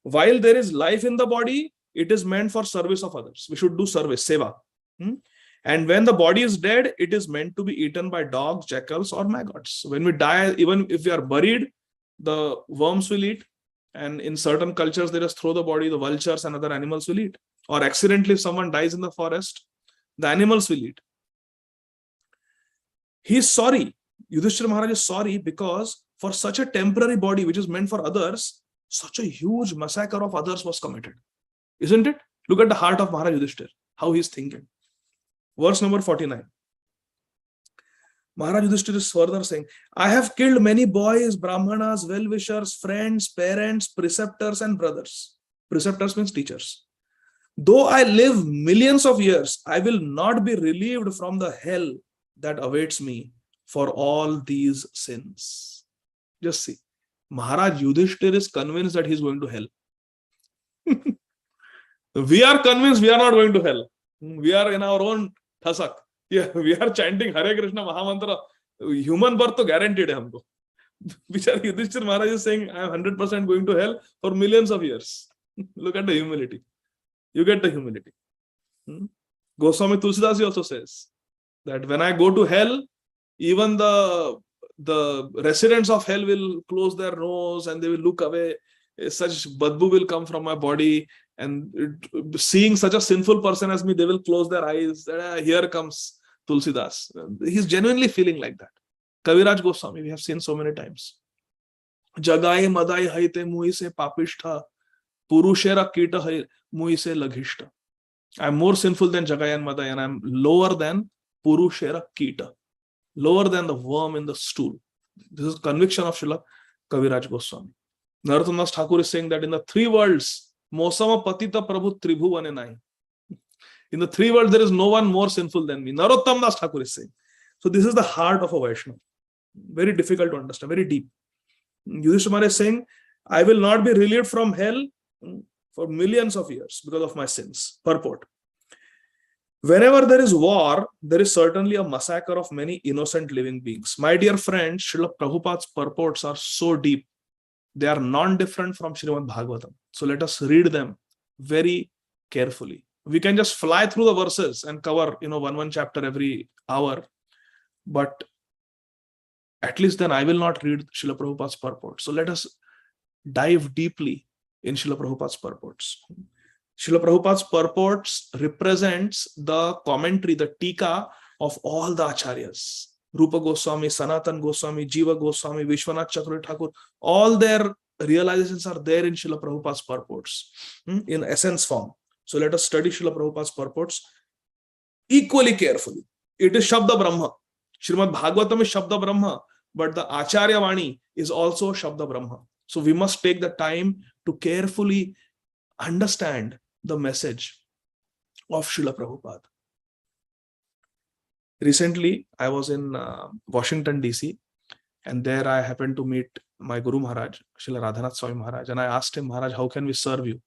While there is life in the body, it is meant for service of others. We should do service, seva. And when the body is dead, it is meant to be eaten by dogs, jackals, or maggots. When we die, even if we are buried, the worms will eat. And in certain cultures, they just throw the body, the vultures and other animals will eat. Or accidentally, if someone dies in the forest, the animals will eat. He is sorry. Yudhishthira Maharaj is sorry because for such a temporary body which is meant for others, such a huge massacre of others was committed. Isn't it? Look at the heart of Maharaj Yudhishthira, how he is thinking. Verse number 49. Maharaj Yudhishthira is further saying, I have killed many boys, brahmanas, well-wishers, friends, parents, preceptors and brothers. Preceptors means teachers. Though I live millions of years, I will not be relieved from the hell that awaits me for all these sins. Just see, Maharaj Yudhishthira is convinced that he is going to hell. We are convinced we are not going to hell. We are in our own thasak. Yeah, we are chanting Hare Krishna Mahamantra. Human birth to guaranteed hai humko. Bichar Yudhishthir Maharaj is saying, I am 100% going to hell for millions of years. Look at the humility. You get the humility. Goswami Tulsidas also says that when I go to hell, even the residents of hell will close their nose and they will look away. Such badbu will come from my body, and seeing such a sinful person as me, they will close their eyes. Here comes Tulsidas. He's genuinely feeling like that. Kaviraj Goswami, we have seen so many times. Jagai madai haite mui se papishtha, purushera kita hai mui se laghishta. I am more sinful than Jagai and Madai, and I am lower than purushera kita, lower than the worm in the stool. This is conviction of Srila Kaviraj Goswami. Narottam Das Thakur is saying that in the three worlds, Mosama Patita Prabhu Tribhuvane Nahi. In the three worlds, there is no one more sinful than me. Narottam Das Thakur is saying. So this is the heart of a Vaishnava. Very difficult to understand, very deep. Yudhishthira Maharaj is saying, I will not be relieved from hell for millions of years because of my sins. Purport. Whenever there is war, there is certainly a massacre of many innocent living beings. My dear friends, Srila Prabhupada's purports are so deep. They are non-different from Śrīmad Bhāgavatam. So let us read them very carefully. We can just fly through the verses and cover, one chapter every hour. But at least then I will not read Srila Prabhupada's purport. So let us dive deeply in Srila Prabhupada's purports. Srila Prabhupada's purports represents the commentary, the tika of all the acharyas. Rupa Goswami, Sanatan Goswami, Jiva Goswami, Vishwanath Chakravarti Thakur, all their realizations are there in Srila Prabhupada's purports in essence form. So let us study Srila Prabhupada's purports equally carefully. It is Shabda Brahma. Śrīmad Bhāgavatam is Shabda Brahma, but the Acharya Vani is also Shabda Brahma. So we must take the time to carefully understand the message of Srila Prabhupada. Recently, I was in Washington, D.C., and there I happened to meet my Guru Maharaj, Srila Radhanath Swami Maharaj, and I asked him, Maharaj, how can we serve you?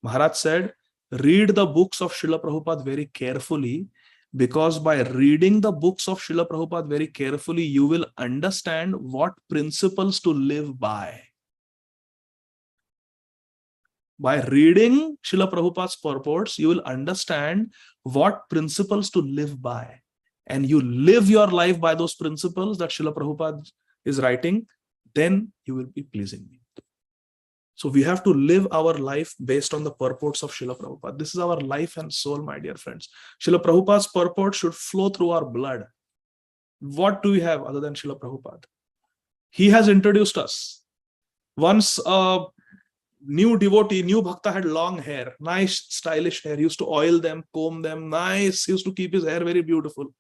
Maharaj said, read the books of Srila Prabhupada very carefully, because by reading the books of Srila Prabhupada very carefully, you will understand what principles to live by. By reading Srila Prabhupada's purports, you will understand what principles to live by. And you live your life by those principles that Srila Prabhupada is writing, then you will be pleasing me. So we have to live our life based on the purports of Srila Prabhupada. This is our life and soul, my dear friends. Srila Prabhupada's purport should flow through our blood. What do we have other than Srila Prabhupada? He has introduced us. Once a new devotee, new bhakta had long hair, nice stylish hair. He used to oil them, comb them, nice. He used to keep his hair very beautiful.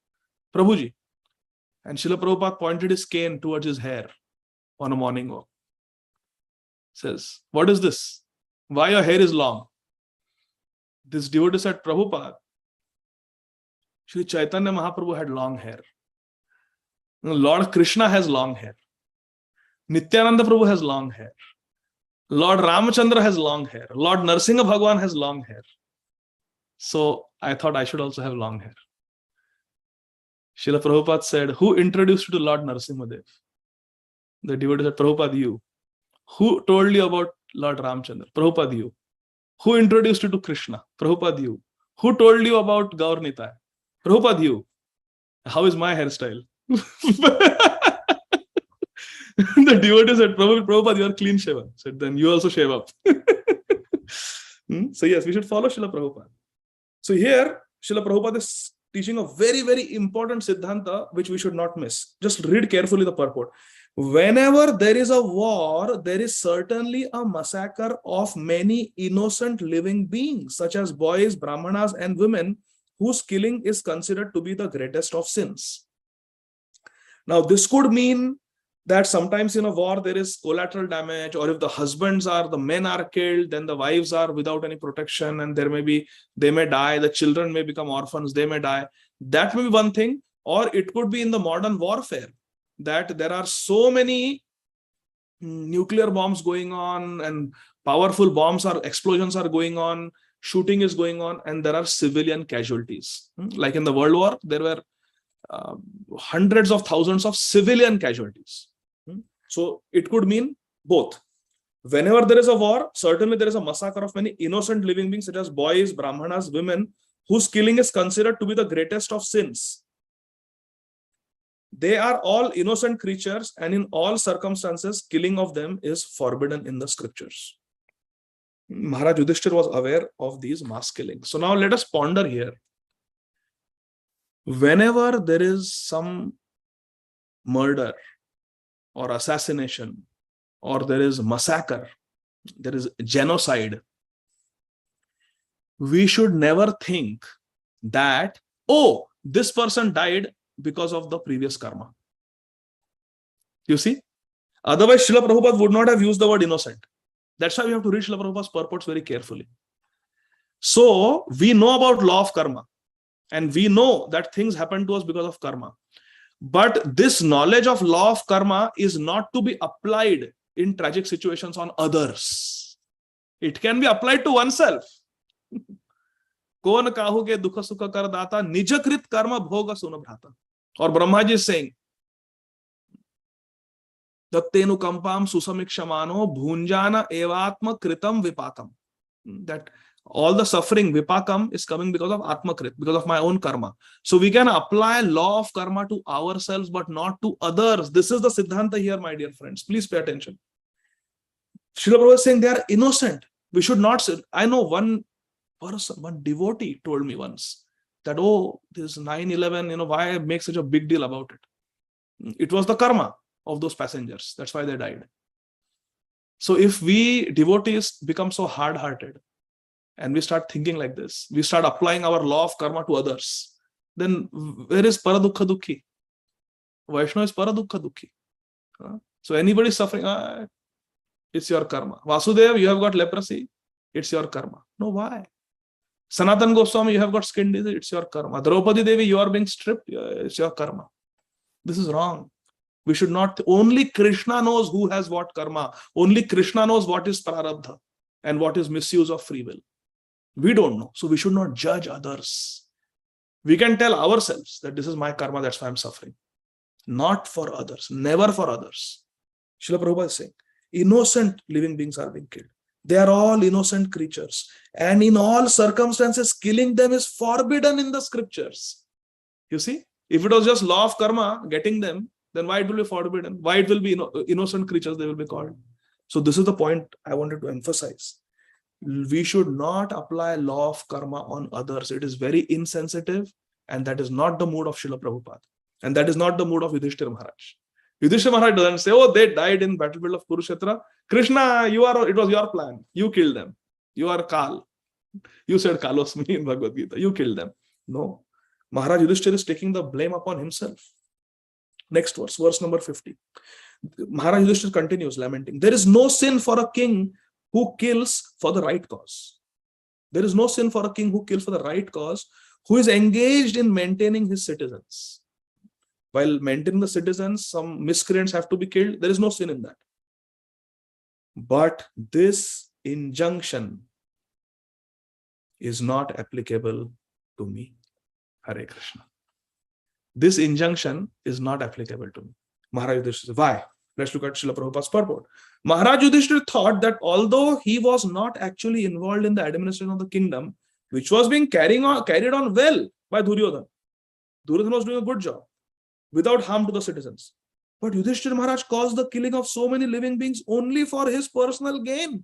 Prabhuji. And Srila Prabhupada pointed his cane towards his hair on a morning walk. Says, what is this? Why your hair is long? This devotee said, Prabhupada, Sri Chaitanya Mahaprabhu had long hair. Lord Krishna has long hair. Nityananda Prabhu has long hair. Lord Ramachandra has long hair. Lord Narsingha Bhagwan has long hair. So I thought I should also have long hair. Srila Prabhupada said, who introduced you to Lord Narsimha Dev? The devotee said, Prabhupada, you. Who told you about Lord Ramchandra? Prabhupada, you. Who introduced you to Krishna? Prabhupada, you. Who told you about Gaur Nitai? Prabhupada, you. How is my hairstyle? The devotee said, Prabhupada, you are clean shaven. Said, then you also shave up. So yes, we should follow Srila Prabhupada. So here, Srila Prabhupada is teaching a very, very important siddhanta, which we should not miss. Just read carefully the purport. Whenever there is a war, there is certainly a massacre of many innocent living beings, such as boys, brahmanas, and women, whose killing is considered to be the greatest of sins. Now, this could mean that sometimes in a war there is collateral damage, or if the men are killed, then the wives are without any protection, and they may die, the children may become orphans, they may die. That may be one thing. Or it could be in the modern warfare, that there are so many nuclear bombs going on, and powerful explosions are going on, shooting is going on, and there are civilian casualties. Like in the World War, there were hundreds of thousands of civilian casualties. So it could mean both. Whenever there is a war, certainly there is a massacre of many innocent living beings, such as boys, brahmanas, women, whose killing is considered to be the greatest of sins. They are all innocent creatures, and in all circumstances, killing of them is forbidden in the scriptures. Maharaj Yudhishthir was aware of these mass killings. So now let us ponder here. Whenever there is some murder or assassination, or there is massacre, there is genocide, we should never think that, oh, this person died because of the previous karma. You see? Otherwise, Srila Prabhupada would not have used the word innocent. That's why we have to read Srila Prabhupada's purports very carefully. So, we know about law of karma, and we know that things happen to us because of karma. But this knowledge of law of karma is not to be applied in tragic situations on others. It can be applied to oneself. Kon kahu ke dukha sukha kar data, nijakrit karma bhoga suna bhrata. Or Brahmaji is saying, Dattenu kampam susamikshamano bhunjana evatma kritam vipakam. That all the suffering, vipakam, is coming because of atmakrit, because of my own karma. So we can apply law of karma to ourselves, but not to others. This is the Siddhanta here, my dear friends. Please pay attention. Srila Prabhupada is saying they are innocent. We should not say. I know one person, one devotee told me once that, oh, this 9/11, why make such a big deal about it? It was the karma of those passengers. That's why they died. So if we devotees become so hard-hearted, and we start thinking like this, we start applying our law of karma to others, then where is paradukha dukhi? Vaishnava is paradukha dukhi. So anybody suffering, it's your karma. Vasudeva, you have got leprosy, it's your karma. No, why? Sanatan Goswami, you have got skin disease, it's your karma. Draupadi Devi, you are being stripped, it's your karma. This is wrong. We should not, only Krishna knows who has what karma. Only Krishna knows what is prarabdha and what is misuse of free will. We don't know. So we should not judge others. We can tell ourselves that this is my karma, that's why I'm suffering. Not for others, never for others. Srila Prabhupada is saying, innocent living beings are being killed. They are all innocent creatures. And in all circumstances, killing them is forbidden in the scriptures. You see, if it was just law of karma, getting them, then why it will be forbidden? Why it will be innocent creatures they will be called? So this is the point I wanted to emphasize. We should not apply law of karma on others. It is very insensitive, and that is not the mood of Srila Prabhupada. And that is not the mood of Yudhishthira Maharaj. Yudhishthira Maharaj doesn't say, oh, they died in battlefield of Kurukshetra. Krishna, it was your plan. You killed them. You are Kal. You said Kalosmi in Bhagavad Gita. You killed them. No. Maharaj Yudhishthira is taking the blame upon himself. Next verse, verse number 50. Maharaj Yudhishthira continues lamenting. There is no sin for a king who kills for the right cause. There is no sin for a king who kills for the right cause, who is engaged in maintaining his citizens. While maintaining the citizens, some miscreants have to be killed. There is no sin in that. But this injunction is not applicable to me. Hare Krishna. This injunction is not applicable to me. Maharaj Yudhishthira says, why? Let's look at Srila Prabhupada's purport. Maharaj Yudhishthira thought that although he was not actually involved in the administration of the kingdom, which was being carried on well by Duryodhana, Duryodhana was doing a good job without harm to the citizens. But Yudhishthira Maharaj caused the killing of so many living beings only for his personal gain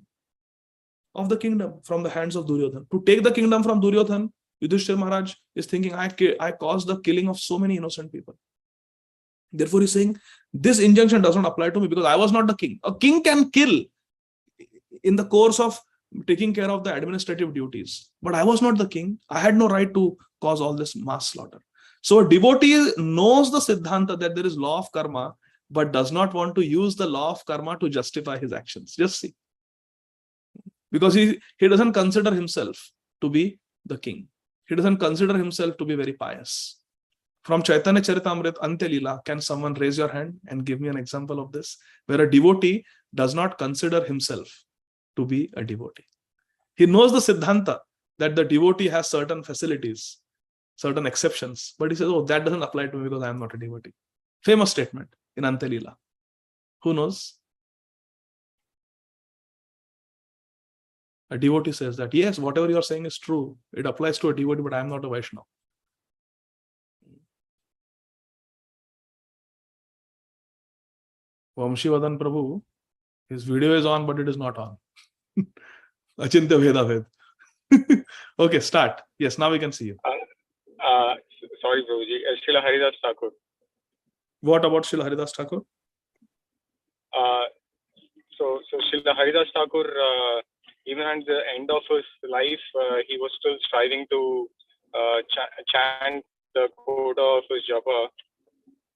of the kingdom from the hands of Duryodhana. To take the kingdom from Duryodhana, Yudhishthira Maharaj is thinking, I caused the killing of so many innocent people. Therefore, he's saying, this injunction does not apply to me because I was not the king. A king can kill in the course of taking care of the administrative duties. But I was not the king. I had no right to cause all this mass slaughter. So a devotee knows the Siddhanta that there is law of karma, but does not want to use the law of karma to justify his actions. Just see. Because he doesn't consider himself to be the king. He doesn't consider himself to be very pious. From Chaitanya Charitamrita Antya Leela, can someone raise your hand and give me an example of this? Where a devotee does not consider himself to be a devotee. He knows the Siddhanta that the devotee has certain facilities, certain exceptions, but he says, oh, that doesn't apply to me because I am not a devotee. Famous statement in Antya Leela. Who knows? A devotee says that, yes, whatever you are saying is true. It applies to a devotee, but I am not a Vaishnava. Vamshivadan Prabhu, his video is on, but it is not on. Achintya Veda Ved. Okay, start. Yes, now we can see you. Sorry, Prabhuji. Srila Haridas Thakur. What about Srila Haridas Thakur? So Srila Haridas Thakur, even at the end of his life, he was still striving to chant the coda of his japa.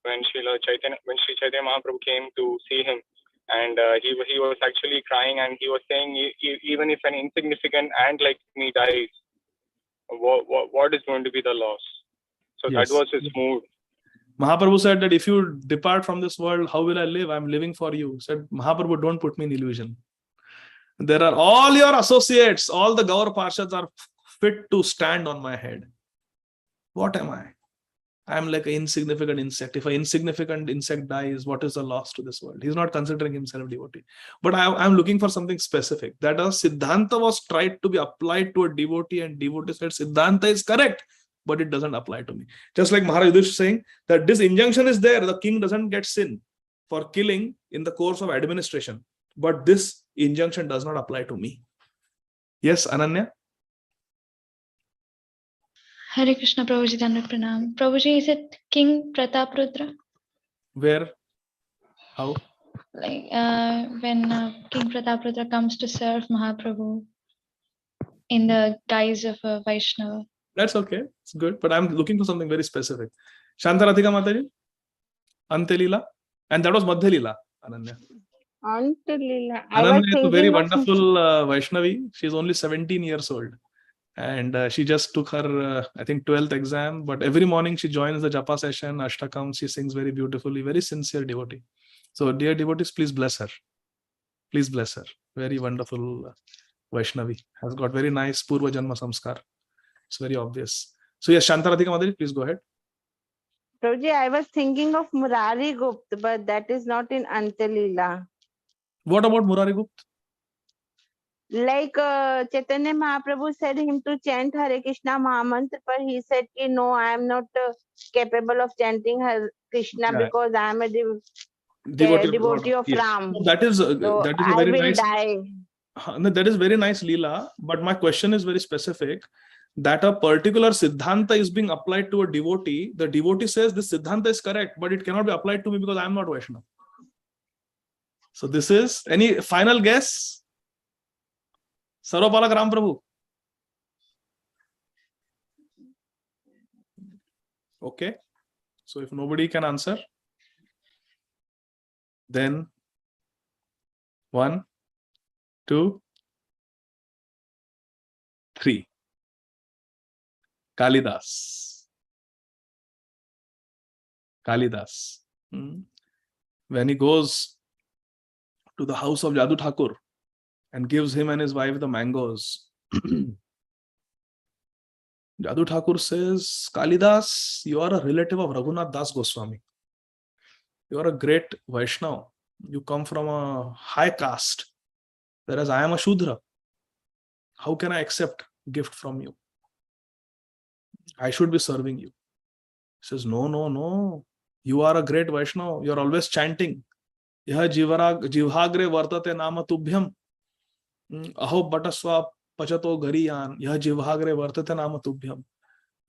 When Sri Chaitanya Mahaprabhu came to see him, and he was actually crying, and he was saying, even if an insignificant ant like me dies, what is going to be the loss? So Yes. that was his mood. Mahaprabhu said that if you depart from this world, how will I live? I'm living for you. Said Mahaprabhu, don't put me in illusion. There are all your associates, all the Gaur Parshads are fit to stand on my head. What am I? I'm like an insignificant insect. If an insignificant insect dies, what is the loss to this world? He's not considering himself devotee. But I'm looking for something specific. That a Siddhanta was tried to be applied to a devotee, and devotee said Siddhanta is correct, but it doesn't apply to me. Just like Maharaj Yudhishthira saying that this injunction is there, the king doesn't get sin for killing in the course of administration. But this injunction does not apply to me. Yes, Ananya? Hare Krishna, Prabhuji, Dandavat Pranam. Prabhuji, is it King Prataprudra? Where? How? Like when King Prataprudra comes to serve Mahaprabhu in the guise of a Vaishnava. That's okay. It's good. But I'm looking for something very specific. Shantarathika Mataji? Ante Leela? And that was Madhya Leela, Ananya. Ante Leela. Ananya is a very wonderful Vaishnavi. She's only 17 years old. And she just took her, I think, 12th exam. But every morning she joins the japa session, Ashtakam. She sings very beautifully, very sincere devotee. So, dear devotees, please bless her. Please bless her. Very wonderful Vaishnavi. Has got very nice Purva Janma Samskar. It's very obvious. So, yes, Shantarathika Madhuri, please go ahead. Prabhuji, I was thinking of Murari Gupta, but that is not in Ante Leela. What about Murari Gupta? Like Chaitanya Mahaprabhu said him to chant Hare Krishna Mahamantra, but he said, no, I am not capable of chanting Hare Krishna because I am a devotee of Ram. No, that is a very nice. Die. That is very nice, Leela. But my question is very specific. That a particular Siddhanta is being applied to a devotee. The devotee says this Siddhanta is correct, but it cannot be applied to me because I am not Vaishnava. So this is, any final guess? Sarvapalak Ram Prabhu. Okay. So if nobody can answer, then 1, 2, 3. Kalidas. Kalidas. When he goes to the house of Jadu Thakur and gives him and his wife the mangoes, Jadu Thakur says, Kalidas, you are a relative of Raghunath Das Goswami. You are a great Vaishnava. You come from a high caste, whereas I am a Shudra. How can I accept gift from you? I should be serving you. He says, no. You are a great Vaishnava. You are always chanting. Yaha jivhagre vartate nama tubhyam. Aho batasva pachato gariyan. Yaha jivhagre vartate nama tubhyam.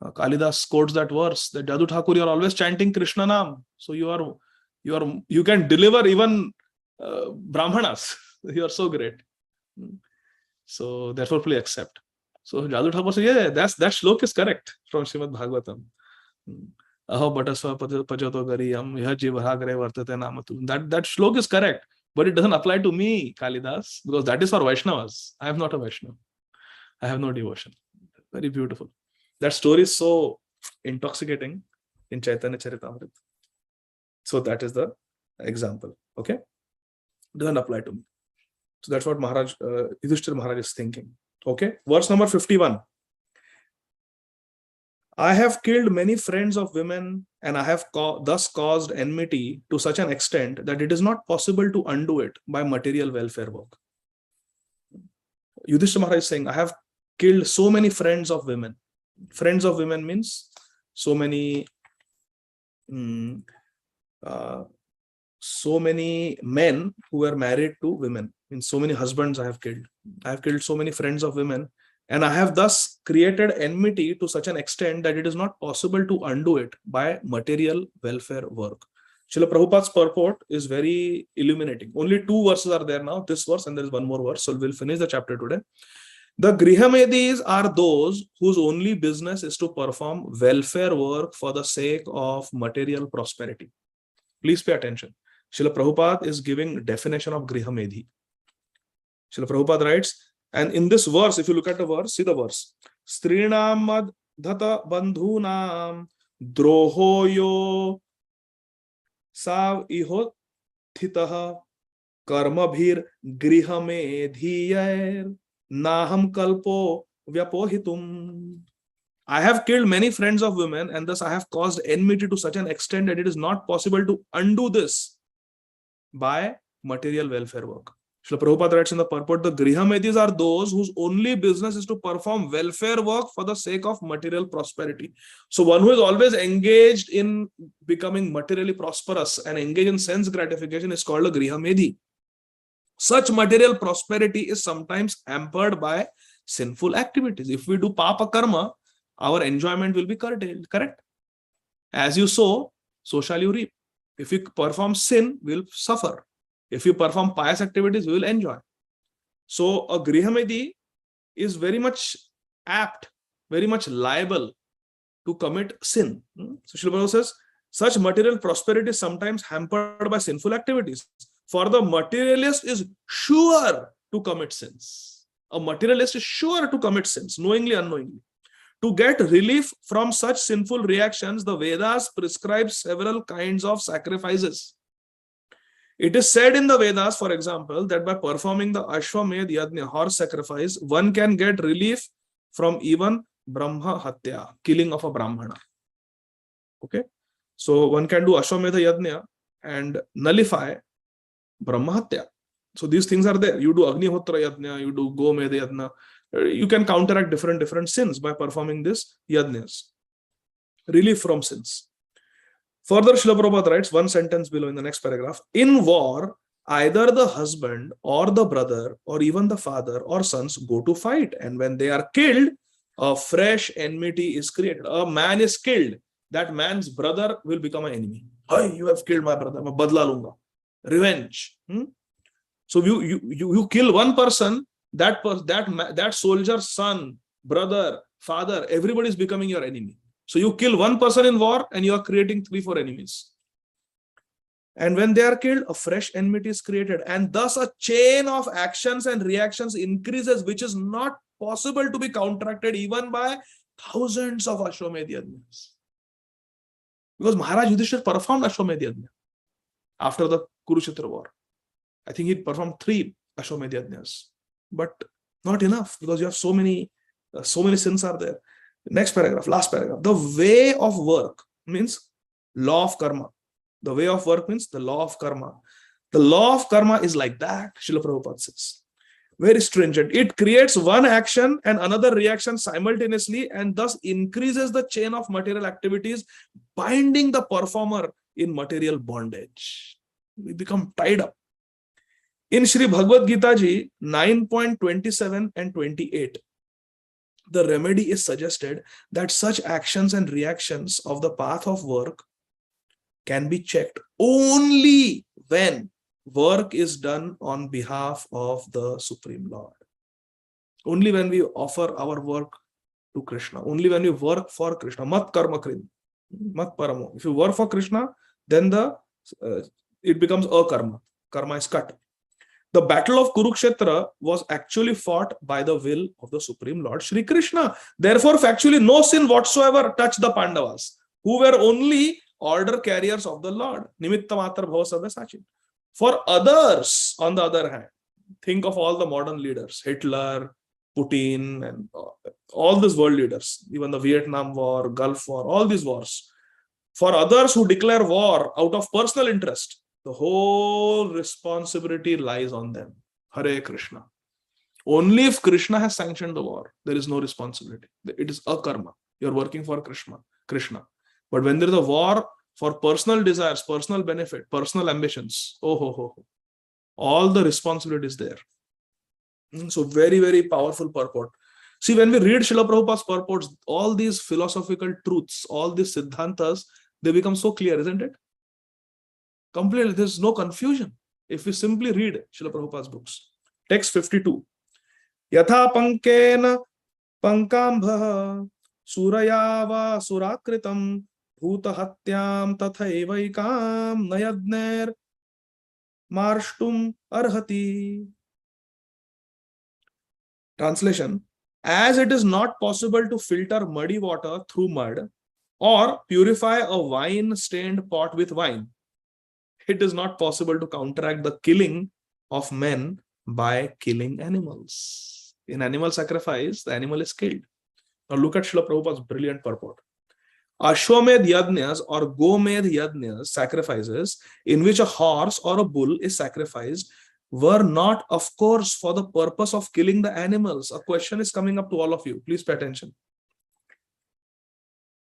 Kalidas quotes that verse that Jadu Thakur, you are always chanting Krishna Nam. So you can deliver even Brahmanas. You are so great. So therefore, please accept. So Jadu Thakur says, yeah, that shlok is correct from Śrīmad Bhāgavatam. Aho batasva pachato gariyam yaha jivhagre vartate namatu. That shlok is correct, but it doesn't apply to me, Kalidas, because that is for Vaishnavas. I am not a Vaishnava. I have no devotion. Very beautiful. That story is so intoxicating in Chaitanya Charitamrita. So that is the example. Okay? It doesn't apply to me. So that's what Maharaj, Yudhishthira Maharaj is thinking. Okay? Verse number 51. I have killed many friends of women, and I have thus caused enmity to such an extent that it is not possible to undo it by material welfare work. Yudhishthira Maharaj is saying, I have killed so many friends of women. Friends of women means so many men who were married to women. Means so many husbands I have killed. I have killed so many friends of women, and I have thus created enmity to such an extent that it is not possible to undo it by material welfare work. Srila Prabhupada's purport is very illuminating. Only 2 verses are there now, this verse and there is one more verse. So we'll finish the chapter today. The Grihamedis are those whose only business is to perform welfare work for the sake of material prosperity. Please pay attention. Srila Prabhupada is giving definition of Grihamedhi. Srila Prabhupada writes, and in this verse, if you look at the verse, see the verse. Śrīmad dhata bandhunam drohoyo sav ihot thitaha karmabhir grihamedhiyar naham kalpo vyapohitum. I have killed many friends of women, and thus I have caused enmity to such an extent that it is not possible to undo this by material welfare work. Srila Prabhupada writes in the purport, the Grihamedis are those whose only business is to perform welfare work for the sake of material prosperity. So one who is always engaged in becoming materially prosperous and engaged in sense gratification is called a Grihamedi. Such material prosperity is sometimes hampered by sinful activities. If we do papa karma, our enjoyment will be curtailed, correct? As you sow, so shall you reap. If you perform sin, we will suffer. If you perform pious activities, we will enjoy. So a Grihamedi is very much apt, very much liable to commit sin. So Srila Prabhupada says, such material prosperity is sometimes hampered by sinful activities. For the materialist is sure to commit sins. A materialist is sure to commit sins, knowingly, unknowingly. To get relief from such sinful reactions, the Vedas prescribe several kinds of sacrifices. It is said in the Vedas, for example, that by performing the Ashwamedh Yajna, horse sacrifice, one can get relief from even Brahma Hatya, killing of a Brahmana. Okay? So one can do Ashwamedha Yajna and nullify Brahma Hatya. So these things are there. You do Agnihotra Yajna, you do Gomedha Yajna. You can counteract different sins by performing this yajnas. Relief from sins. Further, Srila Prabhupada writes, one sentence below in the next paragraph, in war, either the husband or the brother or even the father or sons go to fight. And when they are killed, a fresh enmity is created. A man is killed. That man's brother will become an enemy. Hey, you have killed my brother. Badla lunga. Revenge. So you kill one person, that soldier's son, brother, father, everybody is becoming your enemy. So you kill one person in war and you are creating 3-4 enemies. And when they are killed, a fresh enmity is created. And thus a chain of actions and reactions increases, which is not possible to be counteracted even by thousands of Ashwamedh Yajnas. Because Maharaj Yudhishthira performed Ashwamedh Yajna after the Kurukshetra war. I think he performed 3 Ashwamedh Yajnas. But not enough, because you have so many sins are there. Next paragraph, last paragraph. The way of work means law of karma. The way of work means the law of karma. The law of karma is like that, Srila Prabhupada says. Very stringent. It creates one action and another reaction simultaneously, and thus increases the chain of material activities, binding the performer in material bondage. We become tied up. In Shri Bhagavad Gita Ji 9.27 and 28, the remedy is suggested that such actions and reactions of the path of work can be checked only when work is done on behalf of the Supreme Lord. Only when we offer our work to Krishna. Only when we work for Krishna. Mat karma krid. Mat paramo. If you work for Krishna, then it becomes a karma. Karma is cut. The battle of Kurukshetra was actually fought by the will of the Supreme Lord Shri Krishna. Therefore, factually, no sin whatsoever touched the Pandavas, who were only order carriers of the Lord. Nimitta matra bhava sabya. For others, on the other hand, think of all the modern leaders, Hitler, Putin and all these world leaders, even the Vietnam War, Gulf War, all these wars. For others who declare war out of personal interest, the whole responsibility lies on them. Hare Krishna. Only if Krishna has sanctioned the war, there is no responsibility. It is a karma. You're working for Krishna. But when there is a war for personal desires, personal benefit, personal ambitions, all the responsibility is there. So very, very powerful purport. See, when we read Srila Prabhupada's purports, all these philosophical truths, all these siddhantas, they become so clear, isn't it? Completely, there's no confusion if we simply read Srila Prabhupada's books. Text 52. Yatha pankena pankambha surayava surakritam bhuta hatyam tathaevaikam nayadner marshtum arhati. Translation: as it is not possible to filter muddy water through mud or purify a wine-stained pot with wine, it is not possible to counteract the killing of men by killing animals. In animal sacrifice, the animal is killed. Now look at Srila Prabhupada's brilliant purport. Ashwamedh yajnas or Gomedh yajnas, sacrifices in which a horse or a bull is sacrificed, were not, of course, for the purpose of killing the animals. A question is coming up to all of you. Please pay attention.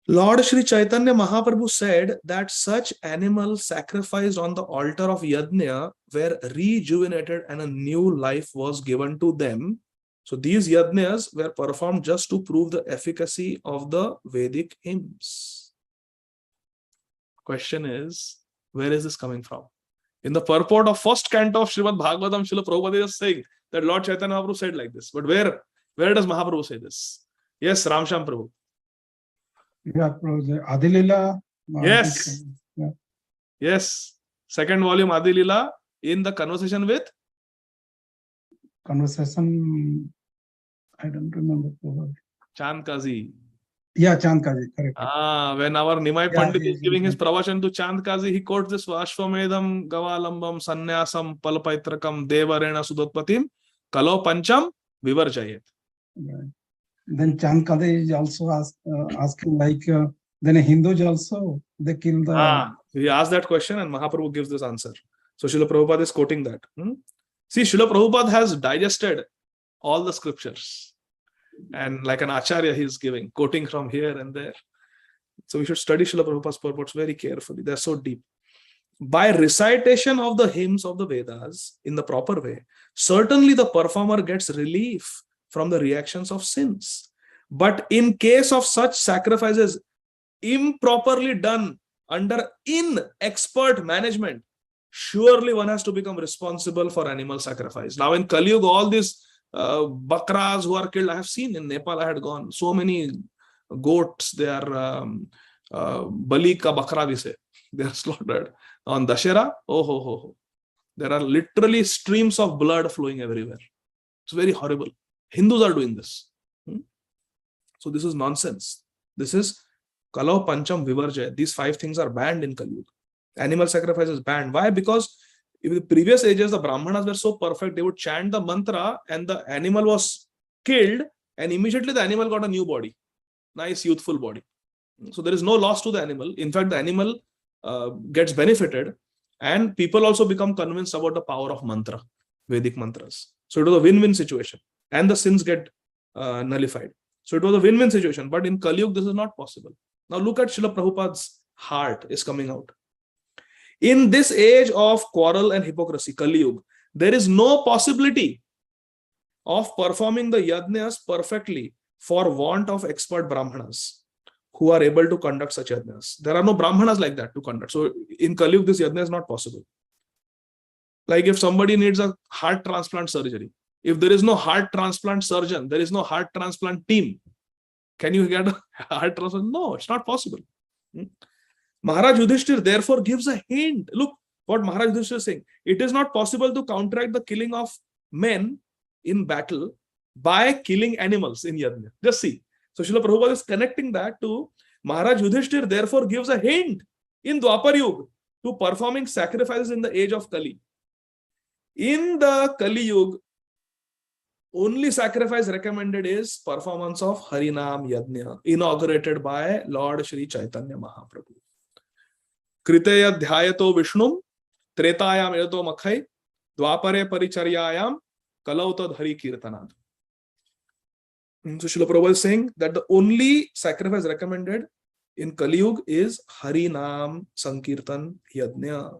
Lord Sri Chaitanya Mahaprabhu said that such animals sacrificed on the altar of Yajna were rejuvenated and a new life was given to them. So these Yajnas were performed just to prove the efficacy of the Vedic hymns. Question is, where is this coming from? In the purport of first canto of Śrīmad Bhāgavatam, Srila Prabhupada is saying that Lord Chaitanya Mahaprabhu said like this. But where does Mahaprabhu say this? Yes, Ramsham Prabhu. Yeah, Ādi Lila. Yes. Yeah. Yes. Second volume Ādi Lila in the conversation with? Conversation, I don't remember. Chand Kazi. Yeah, Chand Kazi, correct. When our Nimai Pandit is giving his pravachan to Chand Kazi, he quotes this Ashwamedham Gavalambam Sanyasam Palpaitrakam Devarena Sudotpatim Kalo Pancham Vivarjayet. Right. Then Chand Kazi is also asking like, then Hindus also, they kill the... He asked that question and Mahaprabhu gives this answer. So Srila Prabhupada is quoting that. See, Srila Prabhupada has digested all the scriptures. And like an acharya, he is giving, quoting from here and there. So we should study Srila Prabhupada's purports very carefully. They're so deep. By recitation of the hymns of the Vedas in the proper way, certainly the performer gets relief from the reactions of sins. But in case of such sacrifices improperly done under inexpert management, surely one has to become responsible for animal sacrifice. Now in Kali Yuga, all these bakras who are killed, I have seen in Nepal, I had gone, so many goats, they are bali ka bakra we say, they are slaughtered on Dashera. There are literally streams of blood flowing everywhere. It's very horrible. Hindus are doing this. So this is nonsense. This is Kalau Pancham Vivarjaya. These 5 things are banned in Kali Yuga. Animal sacrifice is banned. Why? Because in the previous ages, the Brahmanas were so perfect, they would chant the mantra and the animal was killed and immediately the animal got a new body. Nice, youthful body. So there is no loss to the animal. In fact, the animal gets benefited and people also become convinced about the power of mantra, Vedic mantras. So it was a win-win situation and the sins get nullified. So it was a win-win situation. But in Kali Yuga, this is not possible. Now look at Srila Prabhupada's heart is coming out. In this age of quarrel and hypocrisy, Kali Yuga, there is no possibility of performing the yajnas perfectly for want of expert brahmanas who are able to conduct such yajnas. There are no brahmanas like that to conduct. So in Kali Yuga, this yajna is not possible. Like if somebody needs a heart transplant surgery, if there is no heart transplant surgeon, there is no heart transplant team, can you get a heart transplant? No, it's not possible. Maharaj Yudhishthir therefore gives a hint. Look what Maharaj Yudhishthir is saying. It is not possible to counteract the killing of men in battle by killing animals in Yajna. Just see. So Srila Prabhupada is connecting that to Maharaj Yudhishthir therefore gives a hint in Dwapar Yuga to performing sacrifices in the age of Kali. In the Kali Yuga, only sacrifice recommended is performance of Harinam Yajna, inaugurated by Lord Shri Chaitanya Mahaprabhu. Kriteya dhyayato Vishnum, Tretayam edato makhai, Dwapare paricharyayam, Kalautad Hari Kirtanad. So Srila Prabhupada is saying that the only sacrifice recommended in Kali Yuga is Harinam Sankirtan Yajna.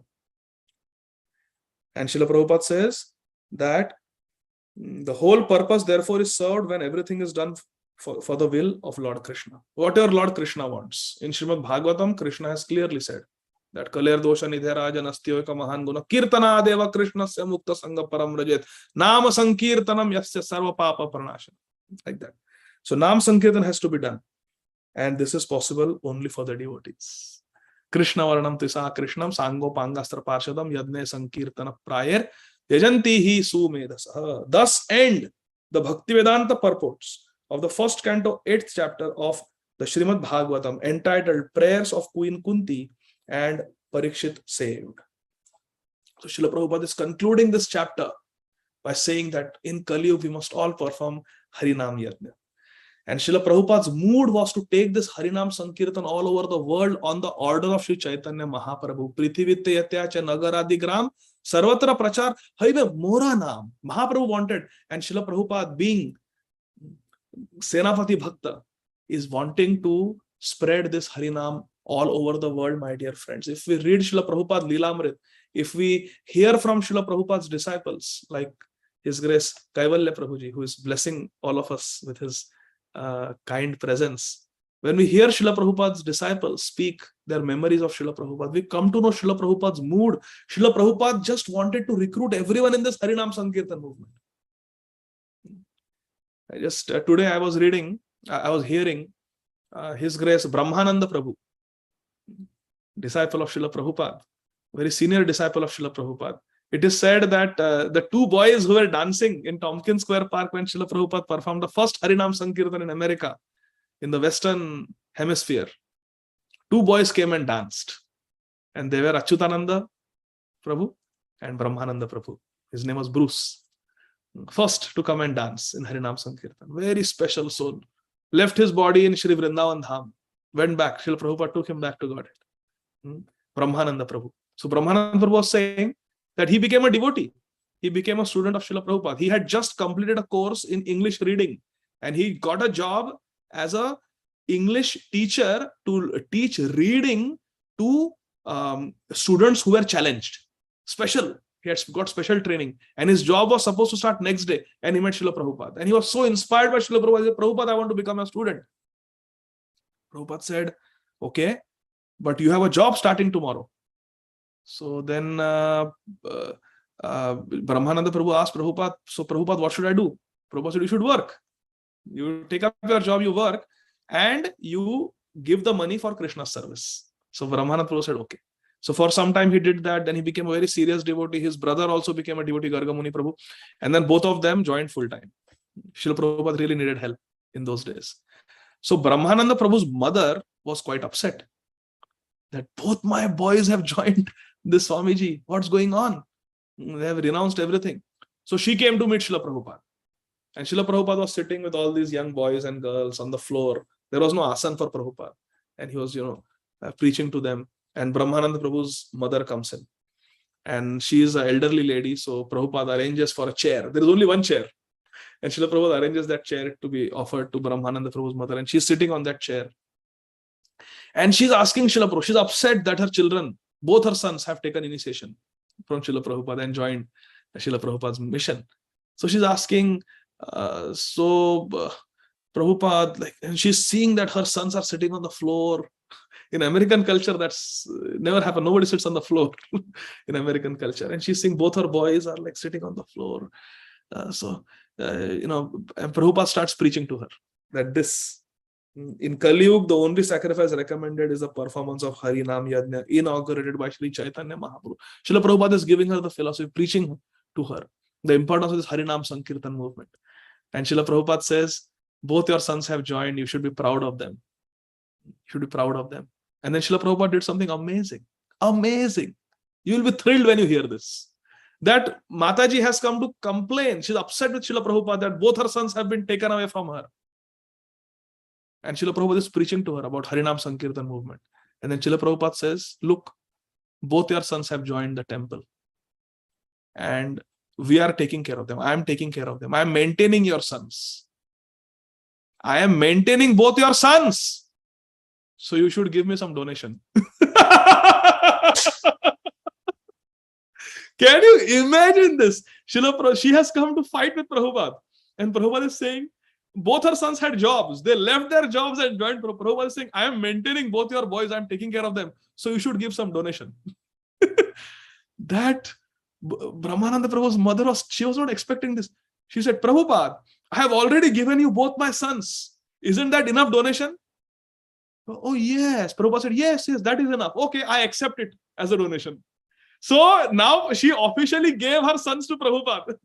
And Srila Prabhupada says that the whole purpose therefore is served when everything is done for the will of Lord Krishna. Whatever Lord Krishna wants. In Śrīmad Bhāgavatam, Krishna has clearly said that Kaler dosha nidhera janastyoika mahan guna kirtana deva krishnasya mukta sangha param rajet nama sankirtanam yasya sarva papa pranashan. Like that. So Nam Sankirtan has to be done. And this is possible only for the devotees. Krishna Varnam Tisa Krishnam Sango Pangastra Parshadam Yadne Sankirtana Prayer Yajanti Hi Sumedasa. Thus end the Bhaktivedanta purports of the first canto, 8th chapter of the Śrīmad Bhāgavatam, entitled Prayers of Queen Kunti and Parikshit Saved. So Srila Prabhupada is concluding this chapter by saying that in Kali Yuga we must all perform Harinam Yajna. And Srila Prabhupada's mood was to take this Harinam Sankirtan all over the world on the order of Sri Chaitanya Mahaprabhu. Prithivitya cha nagaradi gram sarvatra prachar haive mora naam. Mahaprabhu wanted, and Srila Prabhupada, being Senapati Bhakta, is wanting to spread this Harinam all over the world, my dear friends. If we read Srila Prabhupada Leelamrit, if we hear from Srila Prabhupada's disciples, like His Grace Kaivalya Prabhuji, who is blessing all of us with his kind presence. When we hear Srila Prabhupada's disciples speak their memories of Srila Prabhupada, we come to know Srila Prabhupada's mood. Srila Prabhupada just wanted to recruit everyone in this Harinam Sankirtan movement. Today I was hearing His Grace Brahmananda Prabhu, disciple of Srila Prabhupada, very senior disciple of Srila Prabhupada. It is said that the two boys who were dancing in Tompkins Square Park when Srila Prabhupada performed the first Harinam Sankirtan in America, in the Western Hemisphere, two boys came and danced. And they were Achyutananda Prabhu and Brahmananda Prabhu. His name was Bruce. First to come and dance in Harinam Sankirtan. Very special soul. Left his body in Shri Vrindavan Dham. Went back. Srila Prabhupada took him back to Godhead. Brahmananda Prabhu. So Brahmananda Prabhu was saying that he became a devotee. He became a student of Srila Prabhupada. He had just completed a course in English reading. And he got a job as a English teacher to teach reading to students who were challenged. Special. He had got special training. And his job was supposed to start next day. And he met Srila Prabhupada. And he was so inspired by Srila Prabhupada. He said, Prabhupada, I want to become a student. Prabhupada said, okay, but you have a job starting tomorrow. So then Brahmananda Prabhu asked Prabhupada, so Prabhupada, what should I do? Prabhupada said, you should work. You take up your job, you work, and you give the money for Krishna's service. So Brahmananda Prabhu said, okay. So for some time he did that. Then he became a very serious devotee. His brother also became a devotee, Gargamuni Prabhu. And then both of them joined full time. Srila Prabhupada really needed help in those days. So Brahmananda Prabhu's mother was quite upset that both my boys have joined this Swamiji. What's going on? They have renounced everything. So she came to meet Srila Prabhupada. And Srila Prabhupada was sitting with all these young boys and girls on the floor. There was no asan for Prabhupada. And he was, preaching to them. And Brahmananda Prabhu's mother comes in. And she is an elderly lady. So Prabhupada arranges for a chair. There is only one chair. And Srila Prabhupada arranges that chair to be offered to Brahmananda Prabhu's mother. And she's sitting on that chair. And she's asking Srila Prabhupada, she's upset that her children, both her sons, have taken initiation from Srila Prabhupada and joined Srila Prabhupada's mission. So she's asking, Prabhupada, and she's seeing that her sons are sitting on the floor. In American culture, that's never happened. Nobody sits on the floor in American culture. And she's seeing both her boys are sitting on the floor. And Prabhupada starts preaching to her that this, in Kali Yuga, the only sacrifice recommended is the performance of Harinam Yajna, inaugurated by Sri Chaitanya Mahaprabhu. Srila Prabhupada is giving her the philosophy, preaching to her the importance of this Harinam Sankirtan movement. And Srila Prabhupada says, both your sons have joined, you should be proud of them. You should be proud of them. And then Srila Prabhupada did something amazing. Amazing. You will be thrilled when you hear this. that Mataji has come to complain. She's upset with Srila Prabhupada that both her sons have been taken away from her. And Srila Prabhupada is preaching to her about Harinam Sankirtan movement. And then Srila Prabhupada says, look, both your sons have joined the temple. And we are taking care of them. I am taking care of them. I am maintaining your sons. I am maintaining both your sons. So you should give me some donation. Can you imagine this? She has come to fight with Prabhupada. And Prabhupada is saying, both her sons had jobs. They left their jobs and joined. Prabhupada is saying, I am maintaining both your boys. I am taking care of them. So you should give some donation. That Brahmananda Prabhu's mother she was not expecting this. She said, Prabhupada, I have already given you both my sons. Isn't that enough donation? Oh, yes. Prabhupada said, yes, that is enough. Okay, I accept it as a donation. So now she officially gave her sons to Prabhupada.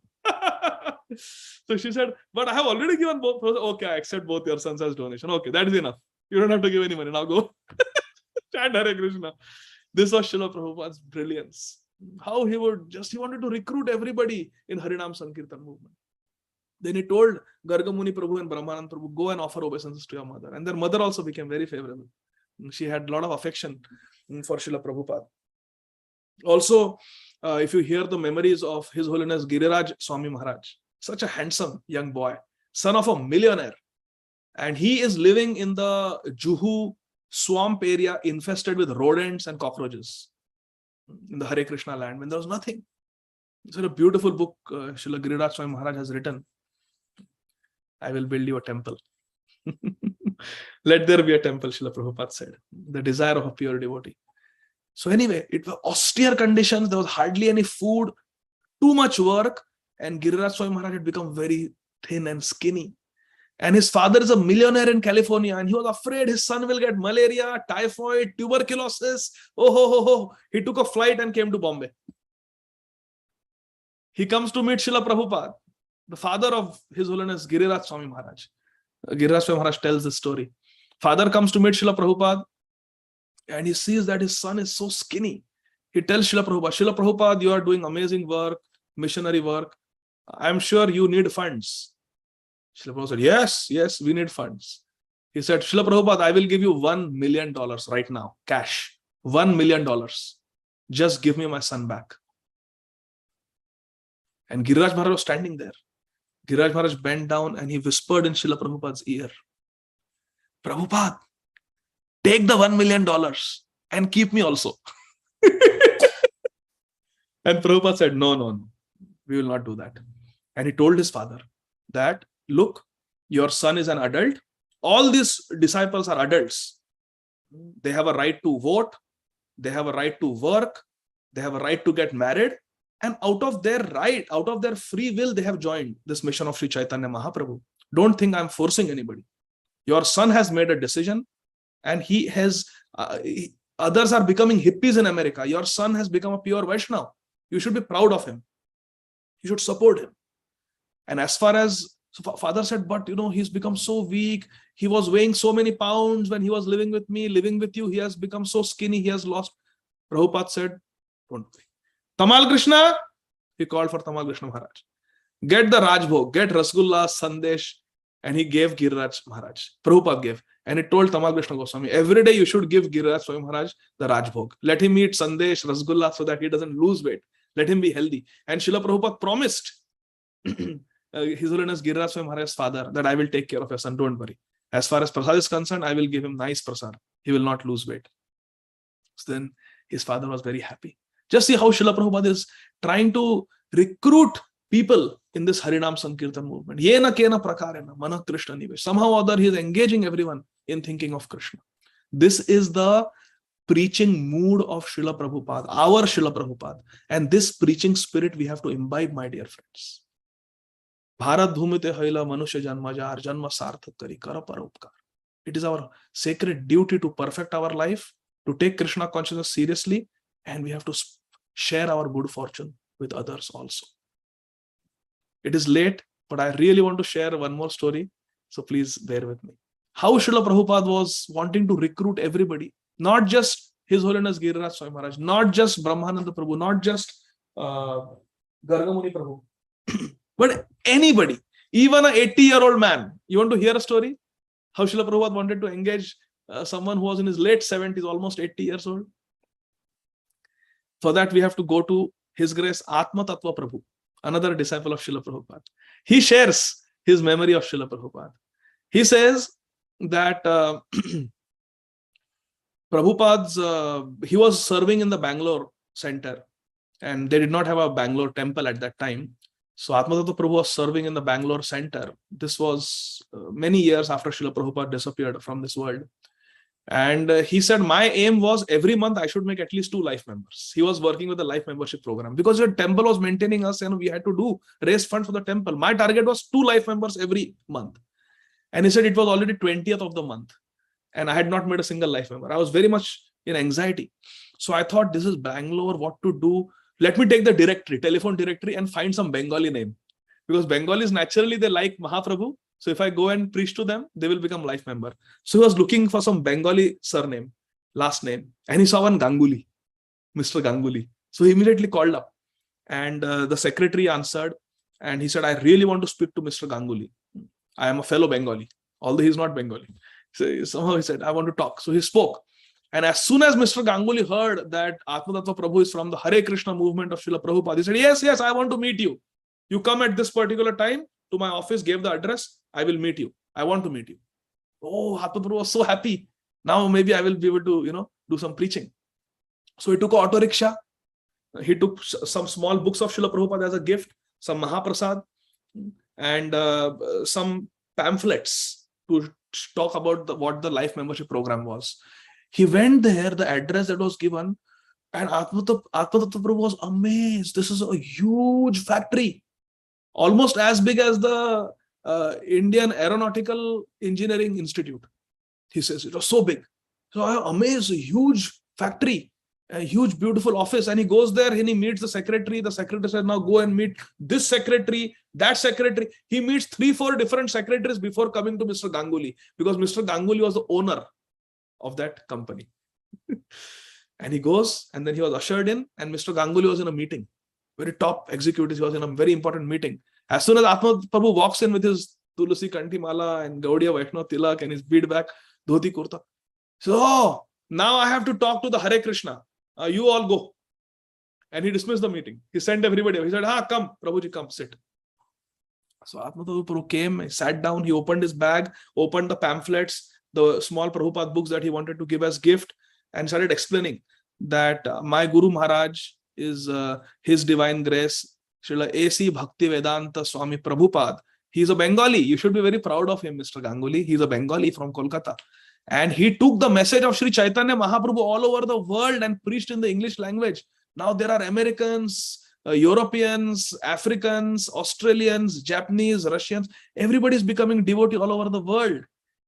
So she said, but I have already given both. Okay, I accept both your sons as donation. Okay, that is enough. You don't have to give any money. Now go. Chant Hare Krishna. This was Srila Prabhupada's brilliance. How he wanted to recruit everybody in Harinam Sankirtan movement. Then he told Gargamuni Prabhu and Brahmanand Prabhu, go and offer obeisances to your mother. And their mother also became very favorable. She had a lot of affection for Srila Prabhupada. Also, if you hear the memories of His Holiness Giriraj Swami Maharaj, such a handsome young boy, son of a millionaire. And he is living in the Juhu swamp area infested with rodents and cockroaches in the Hare Krishna land when there was nothing. It's a beautiful book Srila Giriraj Swami Maharaj has written. I will build you a temple. Let there be a temple, Srila Prabhupada said. The desire of a pure devotee. So anyway, it was austere conditions. There was hardly any food, too much work. And Giriraj Swami Maharaj had become very thin and skinny. And his father is a millionaire in California. And he was afraid his son will get malaria, typhoid, tuberculosis. He took a flight and came to Bombay. He comes to meet Srila Prabhupada, the father of His Holiness Giriraj Swami Maharaj. Giriraj Swami Maharaj tells this story. Father comes to meet Srila Prabhupada and he sees that his son is so skinny. He tells Srila Prabhupada, you are doing amazing work, missionary work. I'm sure you need funds. Srila Prabhupada said, yes, we need funds. He said, Srila Prabhupada, I will give you $1 million right now, cash. $1 million. Just give me my son back. And Giriraj Maharaj was standing there. Giriraj Maharaj bent down and he whispered in Srila Prabhupada's ear, Prabhupada, take the $1 million and keep me also. And Prabhupada said, no, we will not do that. And he told his father that, look, your son is an adult. All these disciples are adults. They have a right to vote. They have a right to work. They have a right to get married. And out of their right, out of their free will, they have joined this mission of Sri Chaitanya Mahaprabhu. Don't think I'm forcing anybody. Your son has made a decision and he has, others are becoming hippies in America. Your son has become a pure Vaishnava. You should be proud of him. You should support him. And as far as, so father said, but he's become so weak. He was weighing so many pounds when he was living with me, living with you. He has become so skinny. He has lost. Prabhupada said, don't worry. Tamal Krishna, he called for Tamal Krishna Maharaj. Get the Rajbhog, get Rasgulla, Sandesh, and he gave Giriraj Maharaj. Prabhupada gave. And he told Tamal Krishna Goswami, every day you should give Giriraj Swami Maharaj the Rajbhog. Let him eat Sandesh, Rasgulla so that he doesn't lose weight. Let him be healthy. And Srila Prabhupada promised His Holiness Giriraj Swami Maharaj's father that I will take care of your son, don't worry. As far as prasad is concerned, I will give him nice prasad. He will not lose weight. So then his father was very happy. Just see how Srila Prabhupada is trying to recruit people in this Harinam Sankirtan movement. Yena kena prakarena, mana Krishna nivesh. Somehow or other, he is engaging everyone in thinking of Krishna. This is the preaching mood of Srila Prabhupada, our Srila Prabhupada. And this preaching spirit we have to imbibe, my dear friends. Bharat bhumite haila manusya janma jar janma sarthak kari kara paropkar. It is our sacred duty to perfect our life, to take Krishna consciousness seriously, and we have to share our good fortune with others also. It is late, but I really want to share one more story. So please bear with me. How Srila Prabhupada was wanting to recruit everybody, not just His Holiness Giriraj Swami Maharaj, not just Brahmananda Prabhu, not just Gargamuni Prabhu. But anybody, even an 80-year-old man, you want to hear a story? How Srila Prabhupada wanted to engage someone who was in his late 70s, almost 80 years old. For that, we have to go to His Grace Atma Tattva Prabhu, another disciple of Srila Prabhupada. He shares his memory of Srila Prabhupada. He says that Prabhupada's, he was serving in the Bangalore center, and they did not have a Bangalore temple at that time. So Atma Tattva Prabhu was serving in the Bangalore center. This was many years after Srila Prabhupada disappeared from this world. And he said, my aim was every month I should make at least 2 life members. He was working with the life membership program because the temple was maintaining us and we had to raise funds for the temple. My target was 2 life members every month. And he said it was already 20th of the month and I had not made a single life member. I was very much in anxiety. So I thought, this is Bangalore, what to do? Let me take the directory, telephone directory, and find some Bengali name. Because Bengalis, naturally, they like Mahaprabhu. So if I go and preach to them, they will become life member. So he was looking for some Bengali surname, last name. And he saw one Ganguly, Mr. Ganguly. So he immediately called up. And the secretary answered. And he said, I really want to speak to Mr. Ganguly. I am a fellow Bengali, although he's not Bengali. So somehow he said, I want to talk. So he spoke. And as soon as Mr. Ganguly heard that Atma Tattva Prabhu is from the Hare Krishna movement of Srila Prabhupada, he said, yes, I want to meet you. You come at this particular time to my office, gave the address, I will meet you. I want to meet you. Oh, Atma Prabhu was so happy. Now maybe I will be able to, do some preaching. So he took an auto rickshaw. He took some small books of Srila Prabhupada as a gift, some Mahaprasad, and some pamphlets to talk about what the life membership program was. He went there, the address that was given, and Atma Tattva Prabhu was amazed. This is a huge factory, almost as big as the Indian Aeronautical Engineering Institute. He says it was so big. So I am amazed, a huge factory, a huge beautiful office. And he goes there and he meets the secretary. The secretary said, now go and meet this secretary, that secretary. He meets 3-4 different secretaries before coming to Mr. Ganguly, because Mr. Ganguly was the owner of that company. And he goes, and then he was ushered in, and Mr. Ganguly was in a meeting. Very top executives, he was in a very important meeting. As soon as Atma Prabhu walks in with his Tulasi Kanti Mala and Gaudiya Vaishnava Tilak and his beadback, dhoti kurta. So, now I have to talk to the Hare Krishna. You all go. And he dismissed the meeting. He sent everybody. He said, come, Prabhuji, come, sit. So Atma Prabhu came, he sat down, he opened his bag, opened the pamphlets, the small Prabhupada books that he wanted to give as gift, and started explaining that my Guru Maharaj is His Divine Grace, Srila A.C. Bhakti Vedanta Swami Prabhupada. He's a Bengali. You should be very proud of him, Mr. Ganguly. He's a Bengali from Kolkata. And he took the message of Sri Chaitanya Mahaprabhu all over the world and preached in the English language. Now there are Americans, Europeans, Africans, Australians, Japanese, Russians. Everybody is becoming devotee all over the world.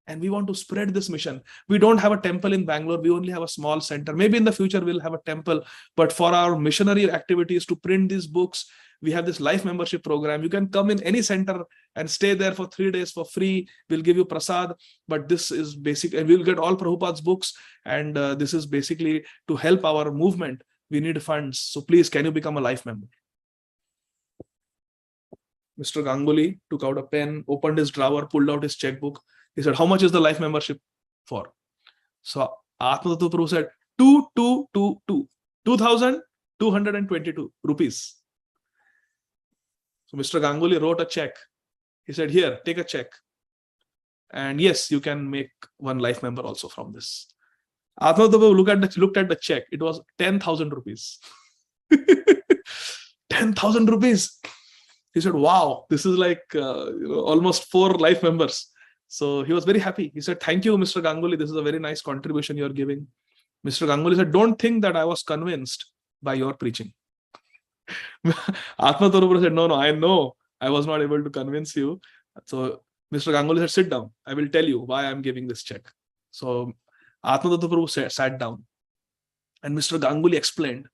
And we want to spread this mission. We don't have a temple in Bangalore. We only have a small center. Maybe in the future we'll have a temple. But for our missionary activities to print these books, we have this life membership program. You can come in any center and stay there for 3 days for free. We'll give you prasad. But this is basic. And we'll get all Prabhupada's books. And this is basically to help our movement. We need funds. So please, can you become a life member? Mr. Ganguly took out a pen, opened his drawer, pulled out his checkbook. He said, how much is the life membership for? So Atma Tattva Prabhu said, 2,222 rupees. So Mr. Ganguly wrote a check. He said, here, take a check. And yes, you can make one life member also from this. Atma Tattva Prabhu looked at the check. It was 10,000 rupees. 10,000 rupees. He said, wow, this is like almost 4 life members. So he was very happy. He said, thank you, Mr. Ganguly. This is a very nice contribution you're giving. Mr. Ganguly said, don't think that I was convinced by your preaching. Atma Tattva Prabhu said, no, I know I was not able to convince you. So Mr. Ganguly said, sit down. I will tell you why I'm giving this check. So Atma Tattva Prabhu sat down. And Mr. Ganguly explained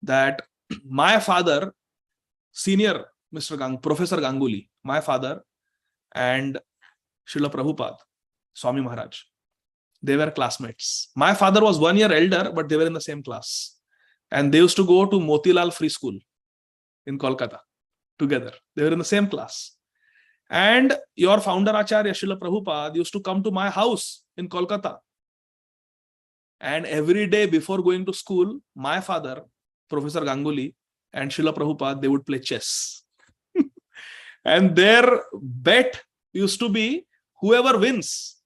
that my father, senior Professor Ganguly, my father, and Srila Prabhupada, Swami Maharaj, they were classmates. My father was 1 year elder, but they were in the same class. And they used to go to Motilal Free School. in Kolkata together. They were in the same class. And your founder Acharya, Srila Prabhupada, used to come to my house in Kolkata. And every day before going to school, my father, Professor Ganguly, and Srila Prabhupada, they would play chess. And their bet used to be whoever wins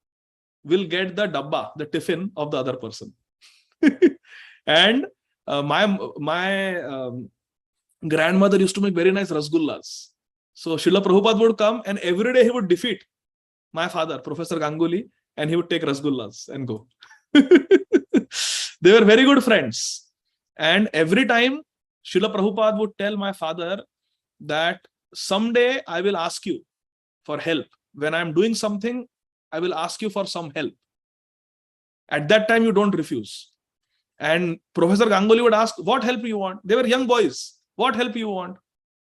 will get the dabba, the tiffin of the other person. And my grandmother used to make very nice rasgullas. So Srila Prabhupada would come and every day he would defeat my father, Professor Ganguly, and he would take rasgullas and go. They were very good friends. And every time Srila Prabhupada would tell my father that someday I will ask you for help. When I'm doing something, I will ask you for some help. At that time, you don't refuse. And Professor Ganguly would ask, what help you want? They were young boys. What help you want?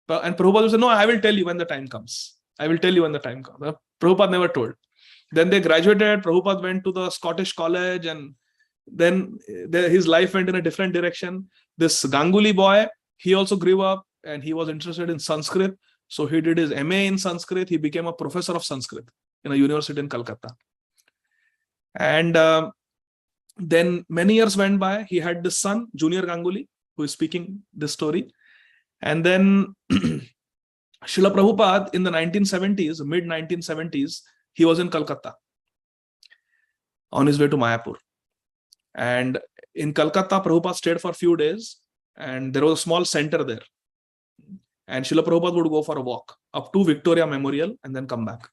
And Prabhupada would say, no, I will tell you when the time comes. I will tell you when the time comes. Prabhupada never told. Then they graduated. Prabhupada went to the Scottish college, and then his life went in a different direction. This Ganguly boy, he also grew up and he was interested in Sanskrit. So he did his MA in Sanskrit. He became a professor of Sanskrit in a university in Calcutta. And then many years went by. He had this son, Junior Ganguly, who is speaking this story. And then Srila Prabhupada in the 1970s, mid-1970s, he was in Calcutta on his way to Mayapur. And in Calcutta, Prabhupada stayed for a few days, and there was a small center there. And Srila Prabhupada would go for a walk up to Victoria Memorial and then come back.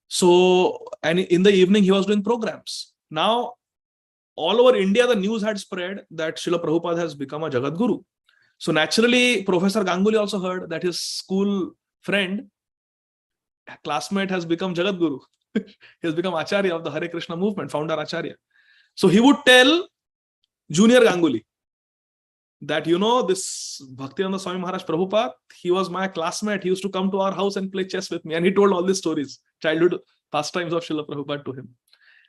So, and in the evening, he was doing programs. Now, all over India, the news had spread that Srila Prabhupada has become a Jagat Guru. So naturally, Professor Ganguly also heard that his school friend, classmate has become Jagat Guru. He has become Acharya of the Hare Krishna movement, founder Acharya. So he would tell Junior Ganguly that, you know, this Bhaktivedanta Swami Maharaj Prabhupada, he was my classmate. He used to come to our house and play chess with me. And he told all these stories, childhood pastimes of Srila Prabhupada to him.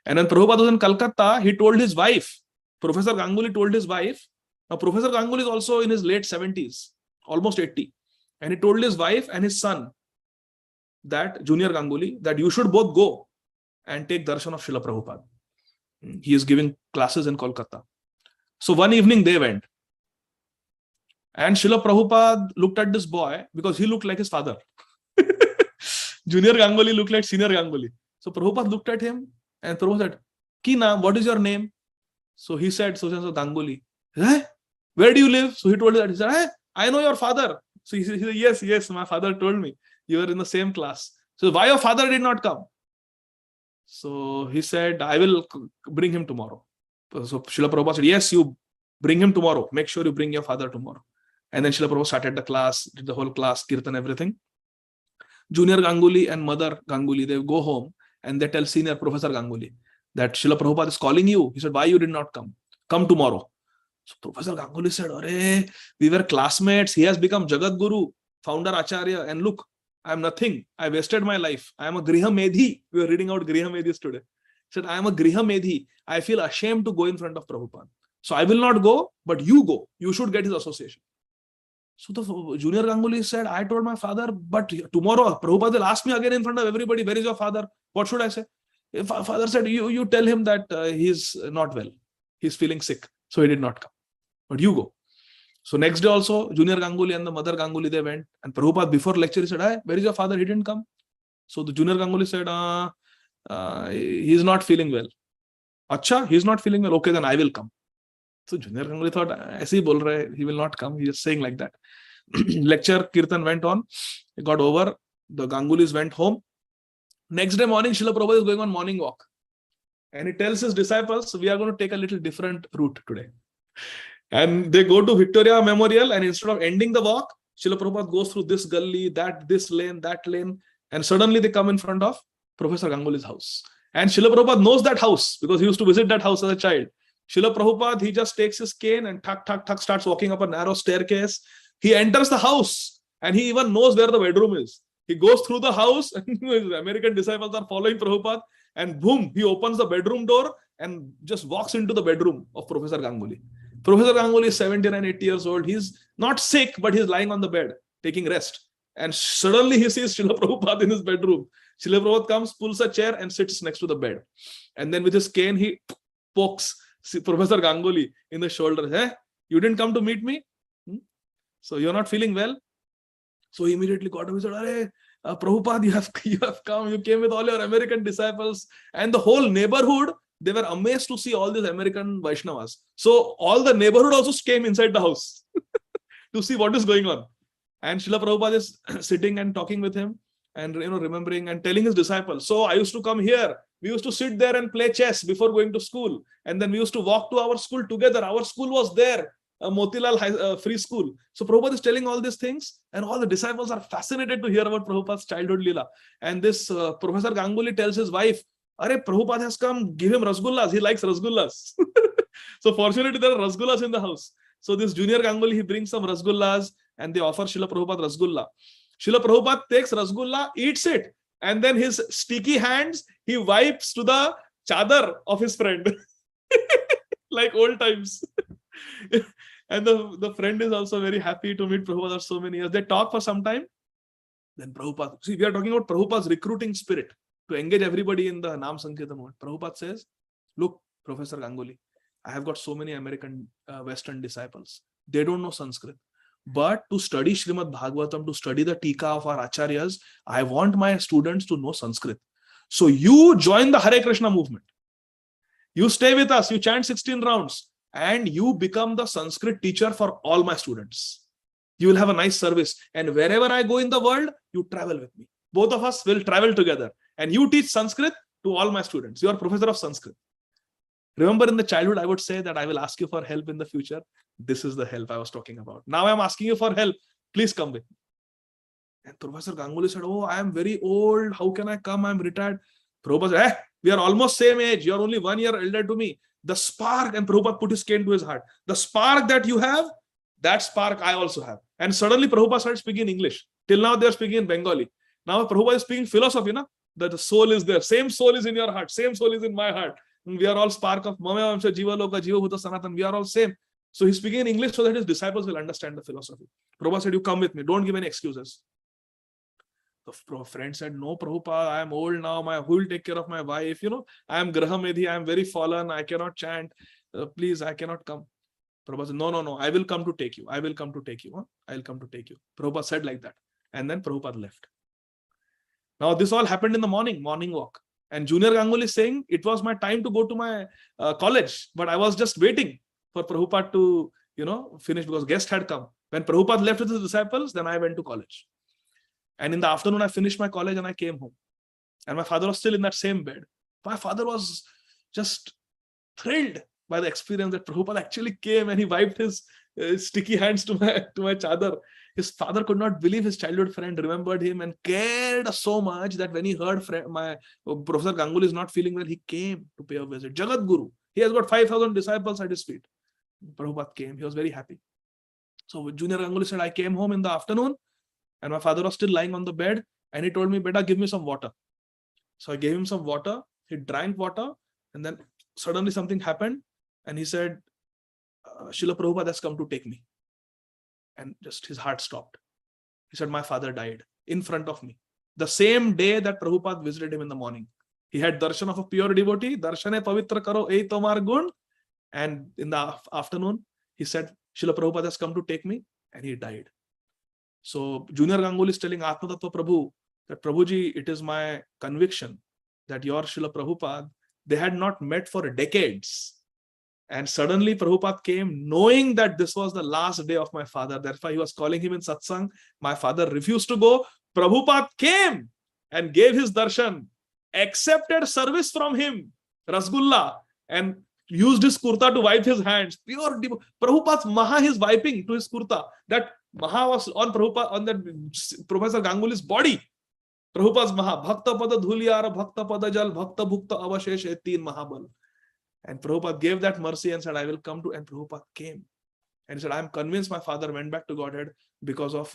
And when Prabhupada was in Calcutta, he told his wife, Professor Ganguly told his wife, now Professor Ganguly is also in his late 70s, almost 80. And he told his wife and his son, that Junior Ganguly, that you should both go and take darshan of Srila Prabhupada. He is giving classes in Kolkata. So one evening they went. And Srila Prabhupada looked at this boy because he looked like his father. Junior Ganguly looked like Senior Ganguly. So Prabhupada looked at him and Prabhupada said, Kina, what is your name? So he said, so Ganguly. Eh? Where do you live? So he told her that. He said, eh? I know your father. So he said, yes, my father told me. You were in the same class. So why your father did not come? So he said, I will bring him tomorrow. So Srila Prabhupada said, yes, you bring him tomorrow. Make sure you bring your father tomorrow. And then Srila Prabhupada started the class, did the whole class, kirtan, everything. Junior Ganguly and Mother Ganguly, they go home and they tell Senior Professor Ganguly that Srila Prabhupada is calling you. He said, why you did not come? Come tomorrow. So Professor Ganguly said, Arey, we were classmates. He has become Jagat Guru, founder Acharya. And look, I am nothing. I wasted my life. I am a Griha Medhi. We were reading out Griha Medhis today. He said, I am a Griha Medhi. I feel ashamed to go in front of Prabhupada. So I will not go, but you go. You should get his association. So the Junior Ganguly said, I told my father, but tomorrow Prabhupada will ask me again in front of everybody, where is your father? What should I say? Father said, you tell him that he's not well. He's feeling sick. So he did not come. But you go. So next day also, Junior Ganguly and the Mother Ganguly, they went. And Prabhupada, before lecture, he said, hey, where is your father? He didn't come. So the Junior Ganguly said, he's not feeling well. Acha, he's not feeling well. Okay, then I will come. So Junior Ganguly thought, aise hi bol rahe, he will not come. He is saying like that. Lecture, Kirtan went on. It got over. The Gangulys went home. Next day morning, Srila Prabhupada is going on morning walk. And he tells his disciples, we are going to take a little different route today. And they go to Victoria Memorial, and instead of ending the walk, Srila Prabhupada goes through this gully, this lane, that lane, and suddenly they come in front of Professor Ganguly's house. And Srila Prabhupada knows that house because he used to visit that house as a child. Srila Prabhupada, he just takes his cane and starts walking up a narrow staircase. He enters the house and he even knows where the bedroom is. He goes through the house and his American disciples are following Prabhupada, and boom, he opens the bedroom door and just walks into the bedroom of Professor Ganguly. Professor Ganguly is 79, 80 years old. He's not sick, but he's lying on the bed, taking rest. And suddenly he sees Srila Prabhupada in his bedroom. Srila Prabhupada comes, pulls a chair and sits next to the bed. And then with his cane, he pokes Professor Ganguly in the shoulder. Hey, you didn't come to meet me? So you're not feeling well? So he immediately got up. He said, Arey, Prabhupada, you have come. You came with all your American disciples. And the whole neighborhood, they were amazed to see all these American Vaishnavas. So all the neighborhood also came inside the house to see what is going on. And Srila Prabhupada is sitting and talking with him and remembering and telling his disciples. So I used to come here. We used to sit there and play chess before going to school. And then we used to walk to our school together. Our school was there, Motilal Free School. So Prabhupada is telling all these things, and all the disciples are fascinated to hear about Prabhupada's childhood Leela. And this Professor Ganguly tells his wife, Arey, Prabhupada has come, give him rasgullas. He likes rasgullas. So fortunately, there are rasgullas in the house. So this junior Ganguly, he brings some rasgullas and they offer Srila Prabhupada rasgulla. Srila Prabhupada takes rasgulla, eats it, and then his sticky hands, he wipes to the chadar of his friend. Like old times. And the friend is also very happy to meet Prabhupada after so many years. They talk for some time. Then Prabhupada, see, we are talking about Prabhupada's recruiting spirit to engage everybody in the Nam Sankirtan movement. Prabhupada says, look, Professor Ganguly, I have got so many American Western disciples. They don't know Sanskrit. But to study Śrīmad Bhāgavatam, to study the Tika of our Acharyas, I want my students to know Sanskrit. So you join the Hare Krishna movement. You stay with us, you chant 16 rounds, and you become the Sanskrit teacher for all my students. You will have a nice service. And wherever I go in the world, you travel with me. Both of us will travel together. And you teach Sanskrit to all my students. You are professor of Sanskrit. Remember, in the childhood, I would say that I will ask you for help in the future. This is the help I was talking about. Now I'm asking you for help. Please come with me. And Professor Ganguly said, oh, I am very old. How can I come? I'm retired. Prabhupada said, we are almost same age. You're only 1 year elder to me. The spark, and Prabhupada put his cane to his heart. The spark that you have, that spark I also have. And suddenly Prabhupada started speaking English. Till now they are speaking in Bengali. Now Prabhupada is speaking philosophy, that the soul is there. Same soul is in your heart. Same soul is in my heart. We are all spark of Mame Vamsha Jiva Loka Jiva Bhuta Sanatan. We are all same. So he's speaking in English so that his disciples will understand the philosophy. Prabhupada said, you come with me. Don't give any excuses. The friend said, no, Prabhupada, I am old now. Who will take care of my wife? I am Grahamedhi. I am very fallen. I cannot chant. Please, I cannot come. Prabhupada said, no. I will come to take you. I will come to take you. I will come to take you. Prabhupada said like that. And then Prabhupada left. Now, this all happened in the morning walk. And Junior Ganguly is saying, it was my time to go to my college, but I was just waiting for Prabhupada to, finish because guest had come. When Prabhupada left with his disciples, then I went to college. And in the afternoon, I finished my college and I came home. And my father was still in that same bed. My father was just thrilled by the experience that Prabhupada actually came and he wiped his sticky hands to my chadar. His father could not believe his childhood friend remembered him and cared so much that when he heard my Professor Ganguly is not feeling well, he came to pay a visit. Jagat Guru. He has got 5,000 disciples at his feet. Prabhupada came. He was very happy. So Junior Ganguly said, I came home in the afternoon and my father was still lying on the bed and he told me, Beta, give me some water. So I gave him some water. He drank water and then suddenly something happened and he said, Srila Prabhupada has come to take me. And just his heart stopped. He said, my father died in front of me. The same day that Prabhupada visited him in the morning. He had darshan of a pure devotee. Darshane pavitra karo ei tomar gun. And in the afternoon, he said, Srila Prabhupada has come to take me. And he died. So Junior Ganguly is telling Atma Tattva Prabhu that Prabhuji, it is my conviction that your Srila Prabhupada, they had not met for decades. And suddenly Prabhupada came knowing that this was the last day of my father. Therefore, he was calling him in satsang. My father refused to go. Prabhupada came and gave his darshan, accepted service from him, Rasgulla, and used his kurta to wipe his hands. Pure Prabhupada's maha is wiping to his kurta. That maha was on Prabhupada, on that Professor Ganguly's body. Prabhupada's maha. Bhakta pada dhuliyara, bhakta pada jal, bhakta bhukta avashesh teen mahabal. And Prabhupada gave that mercy and said, I will come to, and Prabhupada came. And he said, I am convinced my father went back to Godhead because of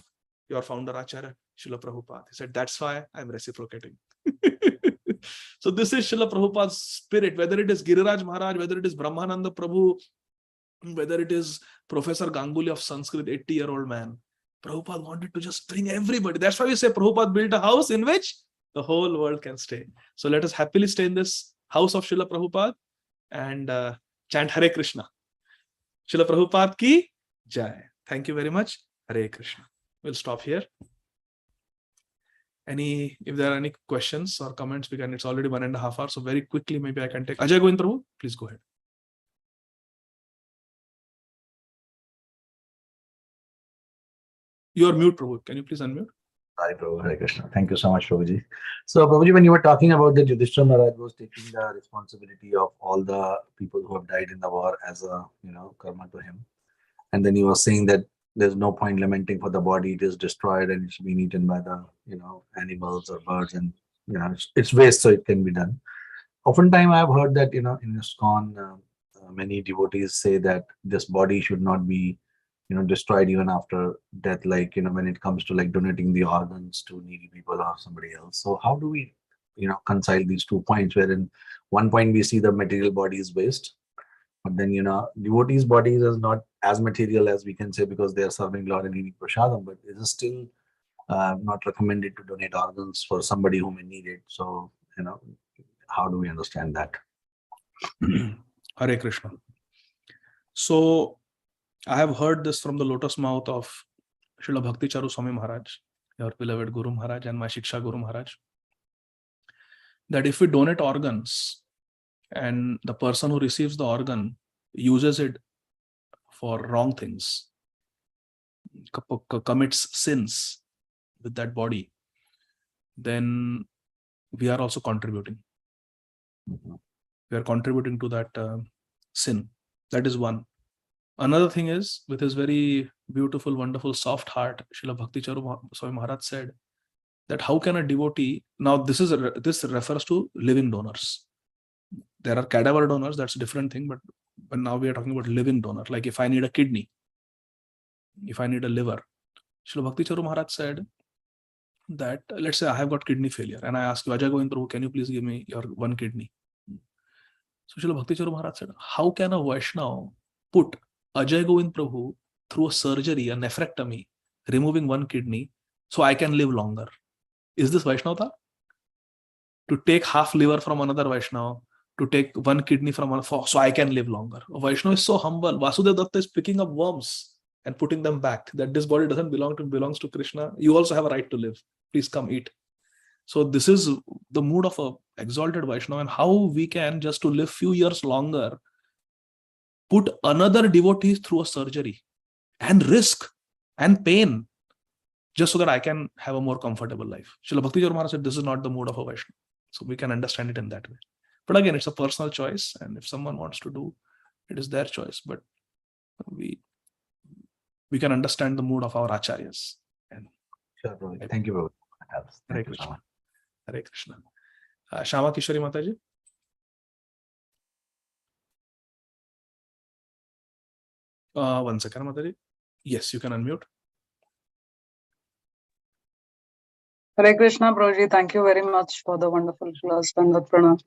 your founder Acharya, Srila Prabhupada. He said, that's why I am reciprocating. So this is Srila Prabhupada's spirit, whether it is Giriraj Maharaj, whether it is Brahmananda Prabhu, whether it is Professor Ganguly of Sanskrit, 80-year-old man. Prabhupada wanted to just bring everybody. That's why we say Prabhupada built a house in which the whole world can stay. So let us happily stay in this house of Srila Prabhupada and chant Hare Krishna. Srila Prabhupada ki jai. Thank you very much. Hare Krishna. We'll stop here. If there are any questions or comments, it's already 1.5 hours. So very quickly, maybe I can take. Ajay Govind Prabhu, please go ahead. You are mute, Prabhu. Can you please unmute? Sorry, Prabhu. Hare Krishna. Thank you so much, Prabhuji. So, Prabhuji, when you were talking about that Yudhishthira Maharaj was taking the responsibility of all the people who have died in the war as a, karma to him. And then you were saying that there's no point lamenting for the body, it is destroyed and it's been eaten by the, animals or birds, and, it's waste, so it can be done. Oftentimes I've heard that, in ISKCON, many devotees say that this body should not be, destroyed even after death, like, when it comes to like donating the organs to needy people or somebody else. So how do we, reconcile these 2 points, where in one point we see the material body is waste, but then, devotees' bodies is not as material as we can say, because they are serving Lord and eating prasadam, but it is still not recommended to donate organs for somebody who may need it. So, how do we understand that? Hare Krishna. So, I have heard this from the lotus mouth of Srila Bhakti Charu Swami Maharaj, your beloved Guru Maharaj and my Shiksha Guru Maharaj, that if we donate organs and the person who receives the organ uses it for wrong things, commits sins with that body, then we are also contributing. We are contributing to that sin. That is one. Another thing is, with his very beautiful, wonderful, soft heart, Srila Bhakti Charu Swami Maharaj said that how can a devotee, now this refers to living donors. There are cadaver donors, that's a different thing, but now we are talking about living donor. Like if I need a kidney, if I need a liver, Srila Bhakti Charu Maharaj said that, let's say I have got kidney failure and I ask you, Ajay Govind Prabhu, can you please give me your one kidney? So Srila Bhakti Charu Maharaj said, how can a Vaishnava put Ajay Govind Prabhu through a surgery, a nephrectomy, removing one kidney, so I can live longer? Is this Vaishnava? To take half liver from another Vaishnava, to take one kidney from another, so I can live longer. A Vaishnava is so humble. Vasudeva Datta is picking up worms and putting them back, that this body doesn't belongs to Krishna. You also have a right to live. Please come eat. So this is the mood of a exalted Vaishnava, and how we can, just to live few years longer, put another devotee through a surgery and risk and pain just so that I can have a more comfortable life. Srila Bhakti Charu Maharaj said this is not the mood of a Vaishnava. So we can understand it in that way. But again, it's a personal choice, and if someone wants to do, it is their choice. But we can understand the mood of our acharyas. And sure, bro. Thank you, bro. Hare Krishna. Hare Krishna. Shama Kishori Mataji. One second, Mataji. Yes, you can unmute. Hare Krishna, Prabhuji. Thank you very much for the wonderful class. Pranam.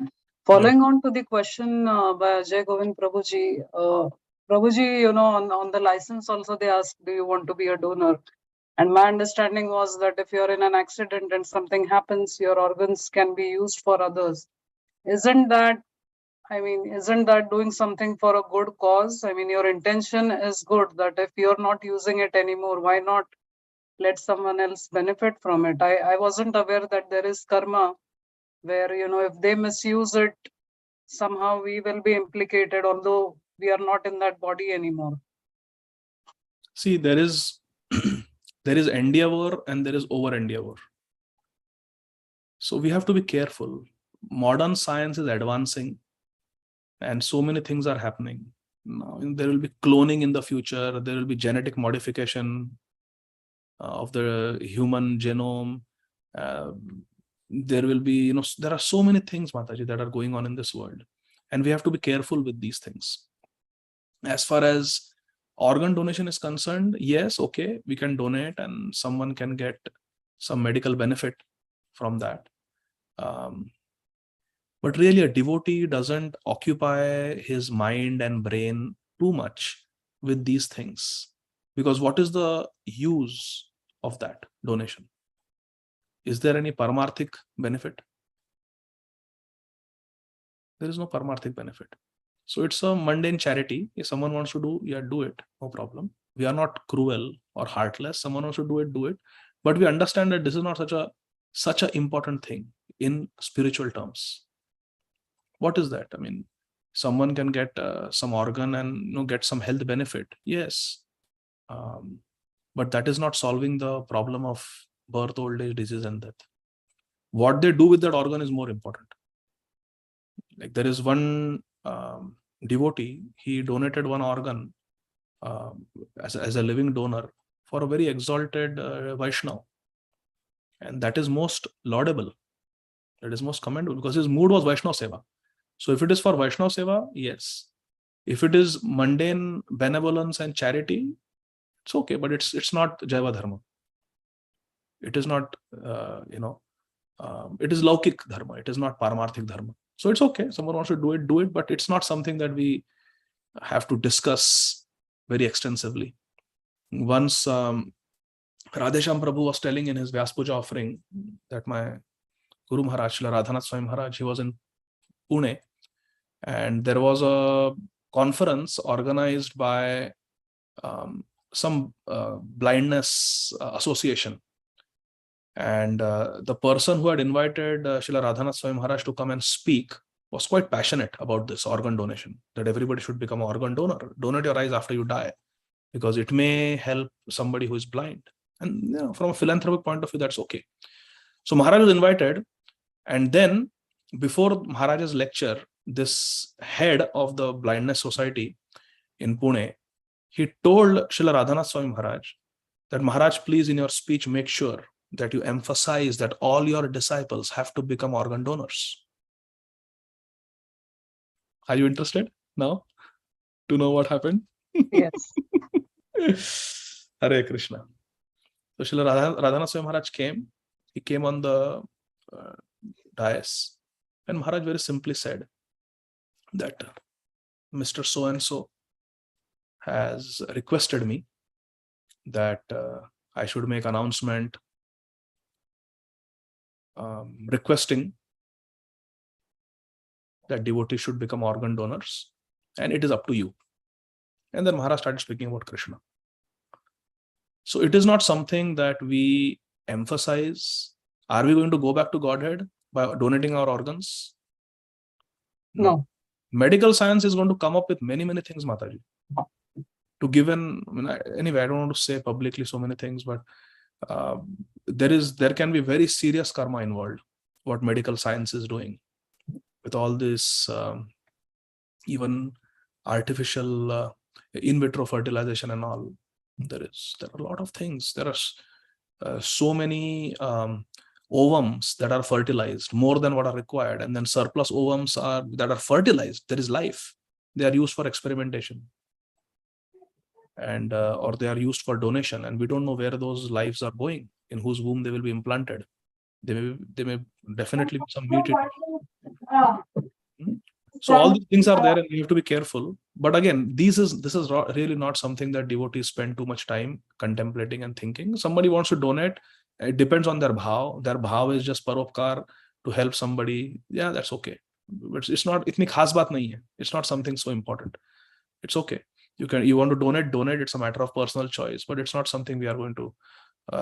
Following on to the question by Ajay Govind Prabhuji, Prabhuji, on the license also they asked, do you want to be a donor? And my understanding was that if you're in an accident and something happens, your organs can be used for others. Isn't that doing something for a good cause? I mean, your intention is good, that if you're not using it anymore, why not let someone else benefit from it? I wasn't aware that there is karma where, if they misuse it, somehow we will be implicated, although we are not in that body anymore. See, there is endeavor and there is over endeavor. So we have to be careful. Modern science is advancing and so many things are happening. Now, there will be cloning in the future. There will be genetic modification of the human genome. There will be, there are so many things, Mataji, that are going on in this world. And we have to be careful with these things. As far as organ donation is concerned, yes, okay, we can donate and someone can get some medical benefit from that. But really, a devotee doesn't occupy his mind and brain too much with these things, because what is the use of that donation? Is there any paramarthik benefit? There is no paramarthik benefit. So it's a mundane charity. If someone wants to do, yeah, do it, no problem. We are not cruel or heartless. Someone wants to do it, do it. But we understand that this is not such a important thing in spiritual terms. What is that? I mean, someone can get some organ and get some health benefit. Yes. But that is not solving the problem of birth, old age, disease, and death. What they do with that organ is more important. Like there is one devotee, he donated one organ as a living donor for a very exalted Vaishnava. And that is most laudable. That is most commendable because his mood was Vaishnava Seva. So if it is for Vaishnava Seva, yes. If it is mundane benevolence and charity, it's okay, but it's not Jaiva Dharma. It is not, it is Laukik Dharma. It is not Paramarthik Dharma. So it's okay. Someone wants to do it, but it's not something that we have to discuss very extensively. Once Radhesham Prabhu was telling in his Vyas Puja offering that my Guru Maharaj, Srila Radhanath Swami Maharaj, he was in Pune, and there was a conference organized by some blindness association. And the person who had invited Srila Radhanath Swami Maharaj to come and speak was quite passionate about this organ donation, that everybody should become an organ donor. Donate your eyes after you die, because it may help somebody who is blind. And from a philanthropic point of view, that's okay. So Maharaj was invited, and then before Maharaj's lecture, this head of the blindness society in Pune, he told Srila Radhanath Swami Maharaj that, Maharaj, please in your speech make sure that you emphasize that all your disciples have to become organ donors. Are you interested now to know what happened? Yes. Hare Krishna. So Srila Radhanath Swami Maharaj came. He came on the dais, and Maharaj very simply said that Mr. So-and-so has requested me that I should make announcement requesting that devotees should become organ donors, and it is up to you. And then Maharaj started speaking about Krishna. So it is not something that we emphasize. Are we going to go back to Godhead by donating our organs? No. Medical science is going to come up with many things, Mataji. To give anyway, I don't want to say publicly so many things, but there can be very serious karma involved, what medical science is doing with all this even artificial in vitro fertilization and all. There are a lot of things. There are so many ovums that are fertilized more than what are required, and then surplus ovums that are fertilized. There is life. They are used for experimentation, and or they are used for donation, and we don't know where those lives are going, in whose womb they will be implanted. They may definitely be some mutated. So all these things are there, and we have to be careful. But again, this is really not something that devotees spend too much time contemplating and thinking. Somebody wants to donate, it depends on their bhav. Their bhav is just paropkar, to help somebody. Yeah, that's okay. But it's not itni khas baat nahi hai. It's not something so important. It's okay. You want to donate. It's a matter of personal choice, but it's not something we are going to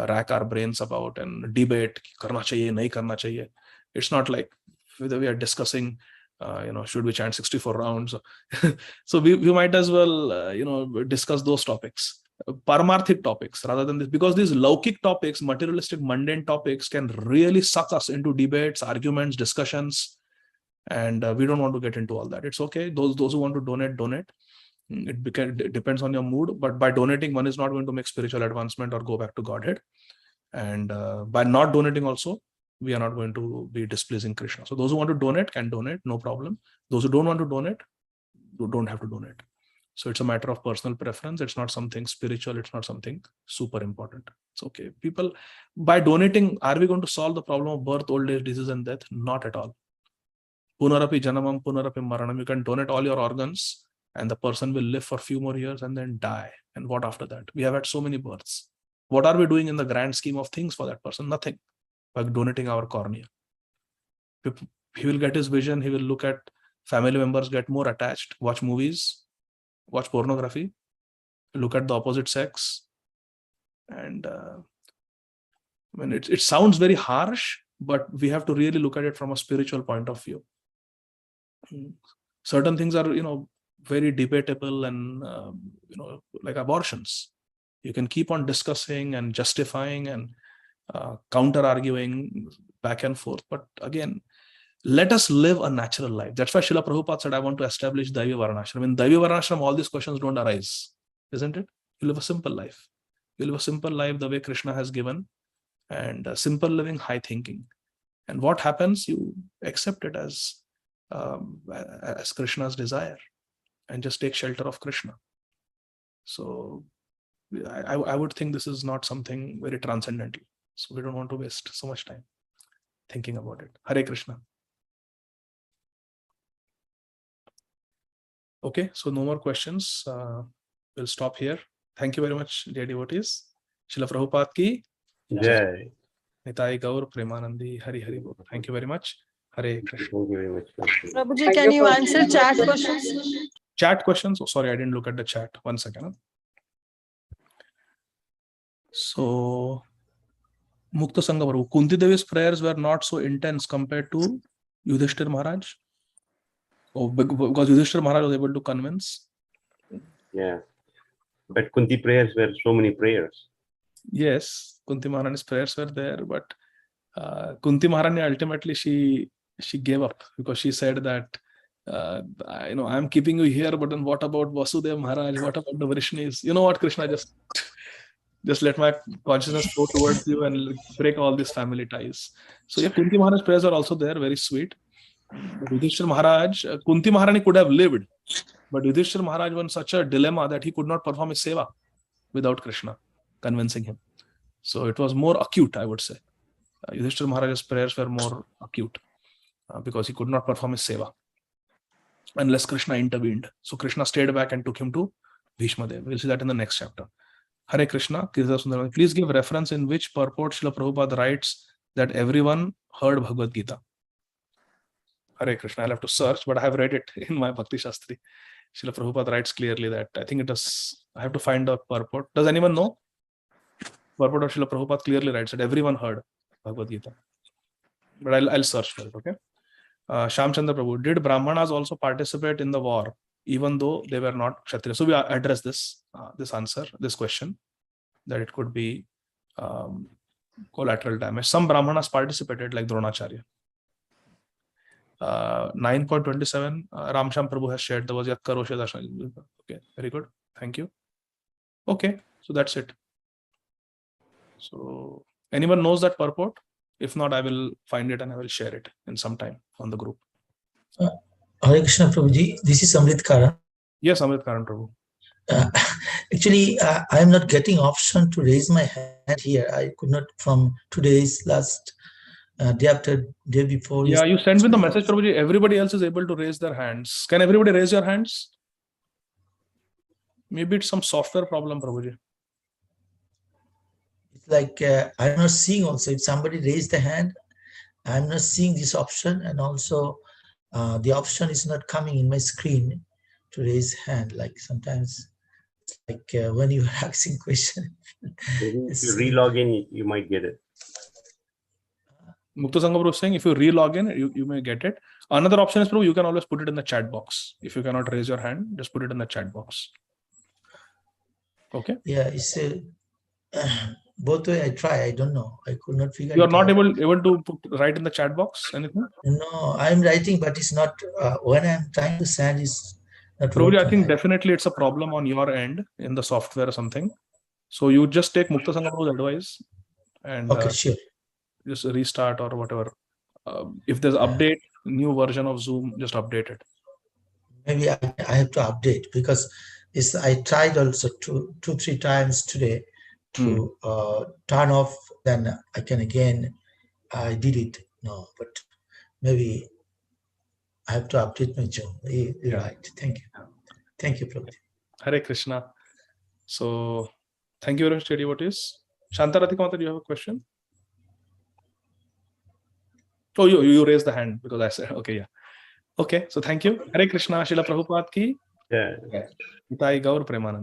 rack our brains about and debate karna chahiye, nahi karna chahiye. It's not like whether we are discussing should we chant 64 rounds. So we might as well discuss those topics, paramarthik topics, rather than this, because these laukik topics, materialistic, mundane topics, can really suck us into debates, arguments, discussions, and we don't want to get into all that. It's okay. Those who want to donate. It depends on your mood, but by donating, one is not going to make spiritual advancement or go back to Godhead, and by not donating also, we are not going to be displeasing Krishna. So those who want to donate can donate, no problem. Those who don't want to donate, don't have to donate. So it's a matter of personal preference. It's not something spiritual. It's not something super important. It's okay. People, by donating, are we going to solve the problem of birth, old age, disease, and death? Not at all. Punarapi janamam, punarapi maranam. You can donate all your organs, and the person will live for a few more years and then die. And what after that? We have had so many births. What are we doing in the grand scheme of things for that person? Nothing, like donating our cornea. He will get his vision. He will look at family members get more attached, watch movies, watch pornography, look at the opposite sex. And I mean, it sounds very harsh, but we have to really look at it from a spiritual point of view. Certain things are, very debatable, and like abortions. You can keep on discussing and justifying and counter arguing back and forth. But again, let us live a natural life. That's why Srila Prabhupada said, I want to establish Daivi Varnashram. In Daivi Varnashram, all these questions don't arise, isn't it? You live a simple life. You live a simple life the way Krishna has given, and simple living, high thinking. And what happens? You accept it as Krishna's desire and just take shelter of Krishna. So I would think this is not something very transcendental. So we don't want to waste so much time thinking about it. Hare Krishna. Okay, so no more questions. We'll stop here. Thank you very much, dear devotees. Srila Prabhupada ki Jai. Nitai Gaur Premanandi Hari Hari Bol. Thank you very much. Hare Krishna. Thank you very much. Prabhuji, can you answer chat questions? Chat questions? Oh, sorry, I didn't look at the chat. 1 second. So, Mukta Sangha Prabhu, Kunti Devi's prayers were not so intense compared to Yudhishthir Maharaj? Oh, because Yudhishthir Maharaj was able to convince? Yeah. But Kunti prayers were so many prayers. Yes, Kunti Maharani's prayers were there, but Kunti Maharani ultimately she gave up, because she said that I'm keeping you here, but then what about Vasudev Maharaj? What about the Vrishnis? You know what, Krishna, just let my consciousness go towards you and break all these family ties. So yeah, Kunti Maharaj's prayers are also there, very sweet. But Yudhishthir Maharaj, Kunti Maharani could have lived, but Yudhishthir Maharaj was in such a dilemma that he could not perform his seva without Krishna convincing him. So it was more acute, I would say. Yudhishthir Maharaj's prayers were more acute because he could not perform his seva unless Krishna intervened. So Krishna stayed back and took him to Bhishma Dev. We'll see that in the next chapter. Hare Krishna. Please give reference in which purport Srila Prabhupada writes that everyone heard Bhagavad Gita. Hare Krishna. I'll have to search, but I have read it in my Bhakti Shastri. Srila Prabhupada writes clearly that I have to find the purport. Does anyone know? Purport of Srila Prabhupada clearly writes that everyone heard Bhagavad Gita. But I'll search for it, okay? Shamchandra Prabhu, did Brahmanas also participate in the war, even though they were not Kshatriya? So we address this question, that it could be collateral damage. Some Brahmanas participated, like Dronacharya. 9.27, Ramsham Prabhu has shared, there was Yat Karoshe Darshan. Okay, very good. Thank you. Okay, so that's it. So anyone knows that purport? If not, I will find it and I will share it in some time on the group. Hare Krishna Prabhuji, this is Amrit Karan. Yes, Amrit Karan Prabhu. Actually, I am not getting option to raise my hand here. I could not from today's last day after day before. Yeah, you sent me the message, Prabhuji. Everybody else is able to raise their hands. Can everybody raise your hands? Maybe it's some software problem, Prabhuji. It's like I'm not seeing also. If somebody raised the hand, I'm not seeing this option, and also the option is not coming in my screen to raise hand. Like sometimes, like when you are asking question. If you re-log in, you might get it. Mukta Sangha Prabhu is saying if you re-log in, you may get it. Another option is, Prabhu, you can always put it in the chat box. If you cannot raise your hand, just put it in the chat box. Okay? Yeah, it's both way I try. I don't know. I could not figure. You are not able to write in the chat box anything? No, I'm writing, but it's not when I'm trying to send. It's not. Probably, I think definitely it's a problem on your end in the software or something. So you just take Mukta Sangha Prabhu's advice and okay, sure. Just restart or whatever. If there's update, new version of Zoom, just update it. Maybe I have to update because I tried also 2-3 times today to turn off. Then I can again. I did it. No, but maybe I have to update my Zoom. You're right. Thank you. Thank you, Prabhuji. Hare Krishna. So, thank you very much, dear devotees. Shantarati Mata, do you have a question? Oh, you raised the hand because I said, okay, yeah. Okay, so thank you. Hare Krishna, Srila Prabhupada ki. Yeah. Nitai Gaur Premanand.